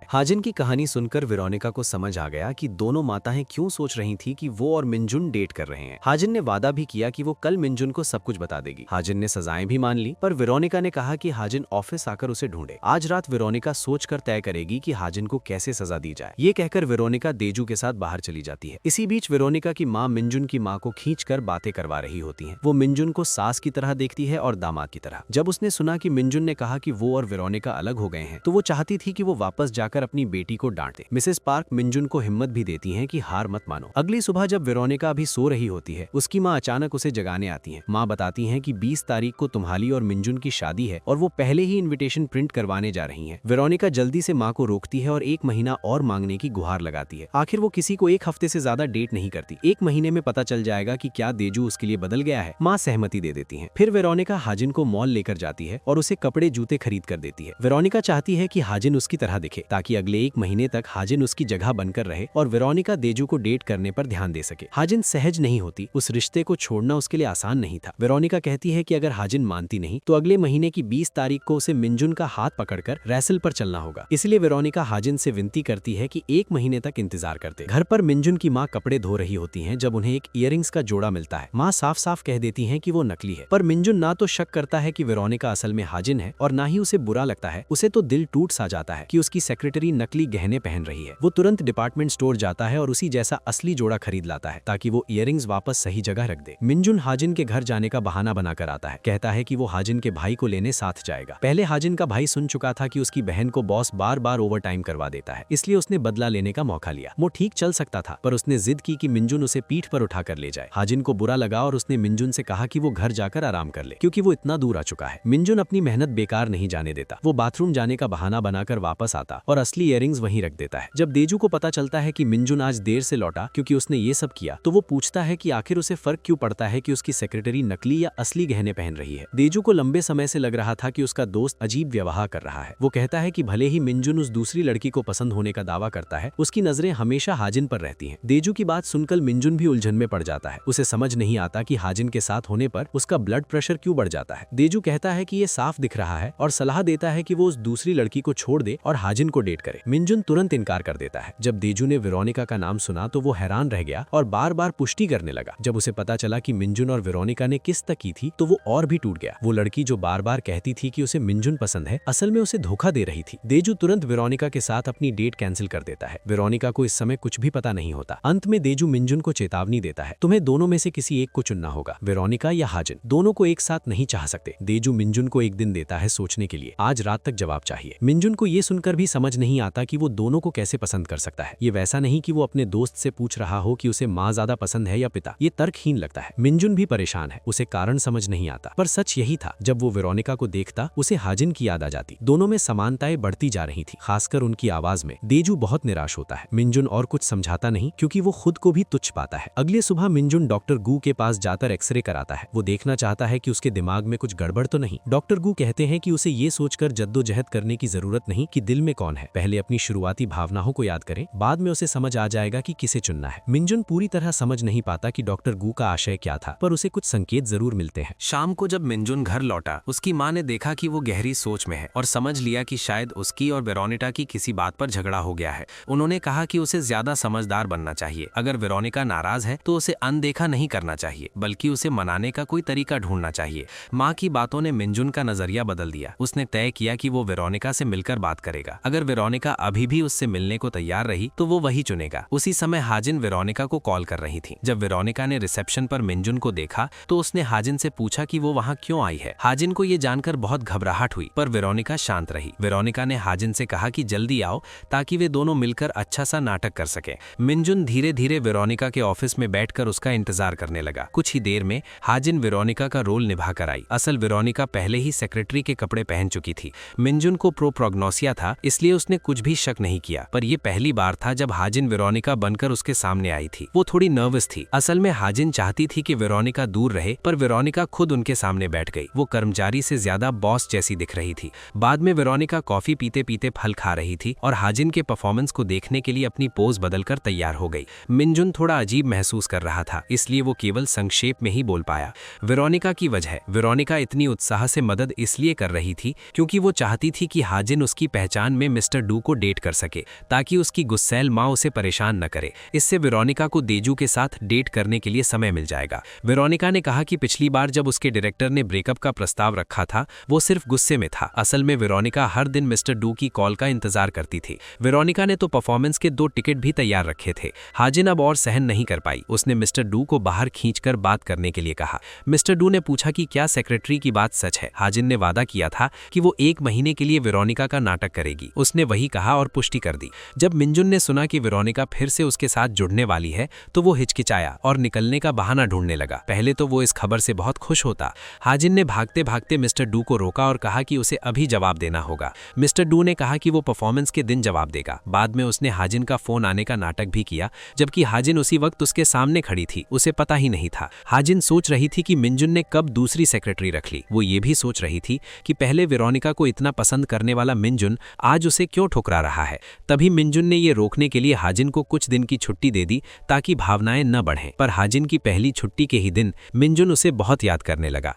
हाजिन की कहानी सुनकर वेरोनिका को समझ आ गया कि दोनों माताएं क्यों सोच रही थी कि वो और मिनजुन डेट कर रहे हैं। हाजिन ने वादा भी किया कि वो कल मिनजुन को सब कुछ बता देगी। हाजिन ने सजाएं भी मान ली, पर वेरोनिका ने कहा कि हाजिन ऑफिस आकर उसे ढूंढे। आज रात वेरोनिका सोचकर तय करेगी कि हाजिन को कैसे सजा दी जाए। ये कहकर वेरोनिका देजू के साथ बाहर चली जाती है। इसी बीच वेरोनिका की माँ मिनजुन की माँ को खींचकर बातें करवा रही होती है। वो मिनजुन को सास की तरह देखती है और दामाद की तरह। जब उसने सुना कि मिनजुन ने कहा कि वो और वेरोनिका अलग हो गए हैं, तो वो चाहती थी कि वो वापस जाकर अपनी बेटी को डांट दे। मिसेस पार्क मिनजुन को हिम्मत भी देती हैं कि हार मत मानो। अगली सुबह जब वेरोनिका अभी सो रही होती है, उसकी माँ अचानक उसे जगाने आती है। माँ बताती हैं कि 20 तारीख को तुम्हारी और मिनजुन की शादी है और वो पहले ही इनविटेशन प्रिंट करवाने जा रही हैं। वेरोनिका जल्दी से माँ को रोकती है और 1 महीना और मांगने की गुहार लगाती है। आखिर वो किसी को 1 हफ्ते से ज्यादा डेट नहीं करती। 1 महीने में पता चल जाएगा कि क्या देजू उसके लिए बदल गया है। माँ सहमति दे देती है। फिर वेरोनिका हाजिन को मॉल लेकर जाती है और उसे कपड़े जूते खरीद कर देती है। वेरोनिका चाहती है कि हाजिन उसकी तरह दिखे ताकि अगले 1 महीने तक हाजिन उसकी जगह बनकर रहे और वेरोनिका देजू को डेट करने पर ध्यान दे सके। हाजिन सहज नहीं होती, उस रिश्ते को छोड़ना उसके लिए आसान नहीं था। वेरोनिका कहती है कि अगर हाजिन मानती नहीं तो अगले महीने की 20 तारीख को उसे मिनजुन का हाथ पकड़कर रैसल पर चलना होगा। इसलिए वेरोनिका हाजिन से विनती करती है कि 1 महीने तक इंतजार करते। घर पर मिनजुन की माँ कपड़े धो रही होती है जब उन्हें एक इयररिंग्स का जोड़ा मिलता है। माँ साफ साफ कह देती है कि वो नकली है, पर मिनजुन ना तो शक करता है कि वेरोनिका असल में हाजिन है और ना ही उसे बुरा लगता है। उसे तो दिल टूट सा जाता है कि उसकी सेक्रेटरी नकली गहने पहन रही है। वो तुरंत डिपार्टमेंट स्टोर जाता है और उसी जैसा असली जोड़ा खरीद लाता है ताकि वो इयररिंग्स वापस सही जगह रख दे। मिनजुन हाजिन के घर जाने का बहाना बनाकर आता है। कहता है कि वो हाजिन के भाई को लेने साथ जाएगा। पहले हाजिन का भाई सुन चुका था कि उसकी बहन को बॉस बार बार ओवर टाइम करवा देता है, इसलिए उसने बदला लेने का मौका लिया। वो ठीक चल सकता था, पर उसने जिद की कि मिनजुन उसे पीठ पर उठाकर ले जाए। हाजिन को बुरा लगा और उसने मिनजुन से कहा कि वो घर जाकर आराम कर ले क्योंकि वो इतना दूर आ चुका है। मिनजुन अपनी मेहनत बेकार नहीं जाने देता। वो बाथरूम जाने का बहाना बनाकर वापस आता और असली इयररिंग्स वहीं रख देता है। जब देजू को पता चलता है कि मिनजुन आज देर से लौटा क्योंकि उसने ये सब किया, तो वो पूछता है कि आखिर उसे फर्क क्यों पड़ता है कि उसकी सेक्रेटरी नकली या असली गहने पहन रही है। देजू को लंबे समय से लग रहा था कि उसका दोस्त अजीब व्यवहार कर रहा है। वो कहता है कि भले ही मिनजुन उस दूसरी लड़की को पसंद होने का दावा करता है, उसकी नजरें हमेशा हाजिन पर रहती हैं। देजू की बात सुनकर मिनजुन भी उलझन में पड़ जाता है। उसे समझ नहीं आता कि हाजिन के साथ होने पर उसका ब्लड प्रेशर क्यों बढ़ जाता है। देजू कहता है कि ये साफ दिख रहा है और सलाह देता है कि वो उस दूसरी लड़की को छोड़ दे और हाजिन को डेट करे। मिनजुन तुरंत इनकार कर देता है। जब देजू ने वेरोनिका का नाम सुना तो वो हैरान रह गया और बार बार पुष्टि करने लगा। जब उसे पता चला कि मिनजुन और वेरोनिका ने किस तक की थी तो वो और भी टूट गया। वो लड़की जो बार बार कहती थी कि उसे मिनजुन पसंद है, असल में उसे धोखा दे रही थी। देजू तुरंत वेरोनिका के साथ अपनी डेट कैंसिल कर देता है। वेरोनिका को इस समय कुछ भी पता नहीं होता। अंत में देजू मिनजुन को चेतावनी देता है, तुम्हें दोनों में से किसी एक को चुनना होगा, वेरोनिका या हाजिन। दोनों को एक साथ नहीं चाह सकते। देजू मिनजुन को 1 दिन देता है सोचने के लिए। आज रात तक जवाब चाहिए। मिनजुन को ये सुनकर भी समझ नहीं आता कि वो दोनों को कैसे पसंद कर सकता है। ये वैसा नहीं कि वो अपने दोस्त से पूछ रहा हो कि उसे माँ ज्यादा पसंद है या पिता। ये तर्कहीन लगता है। मिनजुन भी परेशान है, उसे कारण समझ नहीं आता। पर सच यही था, जब वो वेरोनिका को देखता उसे हाजिन की याद आ जाती। दोनों में समानताएं बढ़ती जा रही थी, खासकर उनकी आवाज में। देजू बहुत निराश होता है। मिनजुन और कुछ समझाता नहीं क्योंकि वो खुद को भी तुच्छ पाता है। अगले सुबह मिनजुन डॉक्टर गू के पास जाकर एक्सरे कराता है। वो देखना चाहता है कि उसके दिमाग में कुछ गड़बड़ तो नहीं। डॉक्टर गू कहते हैं कि उसे ये सोचकर जद्दोजहद करने की जरूरत नहीं कि दिल में कौन है। पहले अपनी शुरुआती भावनाओं को याद करें, बाद में उसे समझ आ जाएगा कि किसे चुनना है। मिंजुन पूरी तरह समझ नहीं पाता कि डॉक्टर गू का आशय क्या था, पर उसे कुछ संकेत जरूर मिलते हैं। शाम को जब मिंजुन घर लौटा, उसकी माँ ने देखा कि वो गहरी सोच में है और समझ लिया कि शायद उसकी और वेरोनिका की किसी बात पर झगड़ा हो गया है। उन्होंने कहा कि उसे ज्यादा समझदार बनना चाहिए। अगर वेरोनिका नाराज है तो उसे अनदेखा नहीं करना चाहिए, बल्कि उसे मनाने का कोई तरीका ढूंढना चाहिए। माँ की बातों ने मिंजुन का नजरिया बदल दिया। उसने तय किया कि वो वेरोनिका से मिलकर बात करेगा। अगर वेरोनिका अभी भी उससे मिलने को तैयार रही तो वो वही चुनेगा। उसी समय हाजिन वेरोनिका को कॉल कर रही थी। जब वेरोनिका ने रिसेप्शन पर मिंजुन को देखा तो उसने हाजिन से पूछा कि वो वहाँ क्यों आई है। हाजिन को ये जानकर बहुत घबराहट हुई, पर वेरोनिका शांत रही। वेरोनिका ने हाजिन से कहा कि जल्दी आओ ताकि वे दोनों मिलकर अच्छा सा नाटक कर सके। मिंजुन धीरे धीरे वेरोनिका के ऑफिस में बैठकर उसका इंतजार करने लगा। कुछ ही देर में हाजिन वेरोनिका का रोल निभा कर आई। असल वेरोनिका पहले ही सेक्रेटरी के कपड़े पहन चुकी थी। मिंजुन को प्रोप्रोग्नोसिया था, इसलिए उसने कुछ भी शक नहीं किया, पर यह पहली बार था जब हाजिन वेरोनिका बनकर उसके सामने आई थी। वो थोड़ी नर्वस थी। असल में हाजिन चाहती थी कि वेरोनिका दूर रहे, पर वेरोनिका खुद उनके सामने बैठ गई। वो कर्मचारी से ज्यादा बॉस जैसी दिख रही थी। बाद में वेरोनिका कॉफी पीते पीते फल खा रही थी और हाजिन के परफॉर्मेंस को देखने के लिए अपनी पोज बदलकर तैयार हो गई। मिंजुन थोड़ा अजीब महसूस कर रहा था, इसलिए वो केवल संक्षेप में ही बोल पाया। वेरोनिका की वजह। वेरोनिका इतनी उत्साह से मदद इसलिए कर रही थी क्योंकि वो चाहती थी कि हाजिन उसकी पहचान में मिस्टर डू को डेट कर सके, ताकि उसकी गुस्सैल माँ उसे परेशान न करे। इससे वेरोनिका को देजू के साथ डेट करने के लिए समय मिल जाएगा। वेरोनिका ने कहा कि पिछली बार जब उसके डायरेक्टर ने ब्रेकअप का प्रस्ताव रखा था वो सिर्फ गुस्से में था। असल में वेरोनिका हर दिन मिस्टर डू की कॉल का इंतजार करती थी। वेरोनिका ने तो परफॉर्मेंस के 2 टिकट भी तैयार रखे थे। हाजिन अब और सहन नहीं कर पाई। उसने मिस्टर डू को बाहर खींचकर बात करने के लिए कहा। मिस्टर डू ने पूछा कि क्या सेक्रेटरी की बात सच है। हाजिन ने वादा किया था कि वो 1 महीने के लिए वेरोनिका का नाटक करेगी। उसने वही कहा और पुष्टि कर दी। जब मिंजुन ने सुना कि वेरोनिका फिर से उसके साथ जुड़ने वाली है तो वो हिचकिचाया और निकलने का बहाना ढूंढने लगा। पहले तो वो इस खबर से बहुत खुश होता। हाजिन ने भागते भागते मिस्टर डू को रोका और कहा कि उसे अभी जवाब देना होगा। मिस्टर डू ने कहा कि वो परफॉर्मेंस के दिन जवाब देगा। बाद में उसने हाजिन का फोन आने का नाटक भी किया, जबकि हाजिन उसी वक्त उसके सामने खड़ी थी। उसे पता ही नहीं था। हाजिन सोच रही थी कि मिंजुन ने कब दूसरी सेक्रेटरी रख ली। वो ये भी सोच रही थी कि पहले वेरोनिका को इतना पसंद करने वाला मिंजुन आज उसे क्यों ठुकरा रहा है। तभी मिंजुन ने ये रोकने के लिए हाजिन को कुछ दिन की छुट्टी दे दी ताकि भावनाएं न बढ़ें। पर हाजिन की पहली छुट्टी के ही दिन मिंजुन उसे बहुत याद करने लगा।